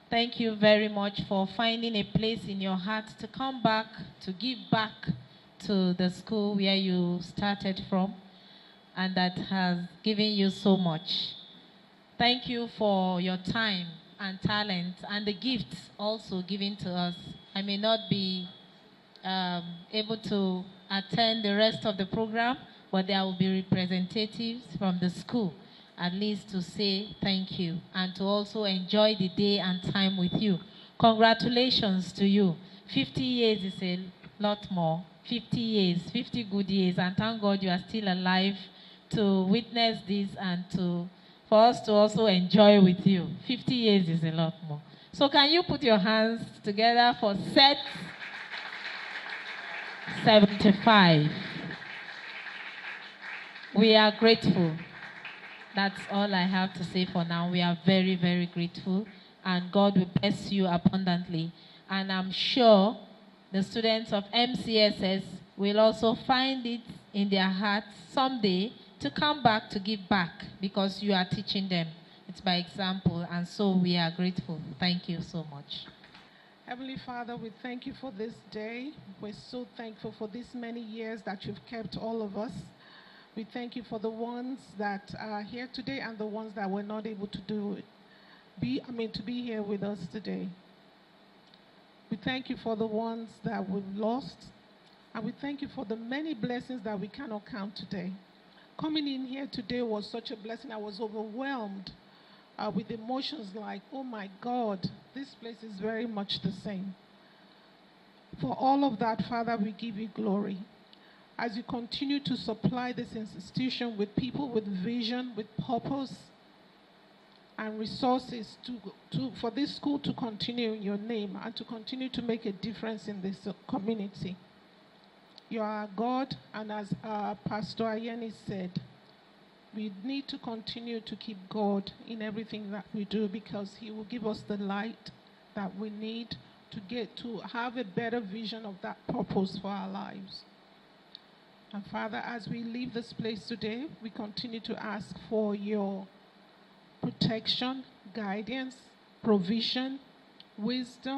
Thank you very much for finding a place in your heart to come back, to give back to the school where you started from, and that has given you so much. Thank you for your time and talent and the gifts also given to us. I may not be able to attend the rest of the program, but there will be representatives from the school, at least to say thank you and to also enjoy the day and time with you. Congratulations to you. 50 years is a lot more. 50 years, 50 good years, and thank God you are still alive to witness this and for us to also enjoy with you. 50 years is a lot more. So can you put your hands together for set 75. We are grateful. That's all I have to say for now. We are very, very grateful, and God will bless you abundantly. And I'm sure the students of MCSS will also find it in their hearts someday to come back to give back, because you are teaching them. It's by example, and so we are grateful. Thank you so much. Heavenly Father, we thank you for this day. We're so thankful for these many years that you've kept all of us. We thank you for the ones that are here today and the ones that were not able to be here with us today. We thank you for the ones that we've lost, and we thank you for the many blessings that we cannot count today. Coming in here today was such a blessing. I was overwhelmed with emotions like, oh my God, this place is very much the same. For all of that, Father, we give you glory. As you continue to supply this institution with people with vision, with purpose, and resources for this school to continue in your name and to continue to make a difference in this community. You are God, and as Pastor Ayeni said, we need to continue to keep God in everything that we do, because He will give us the light that we need to get to have a better vision of that purpose for our lives. And Father, as we leave this place today, we continue to ask for your protection, guidance, provision, wisdom,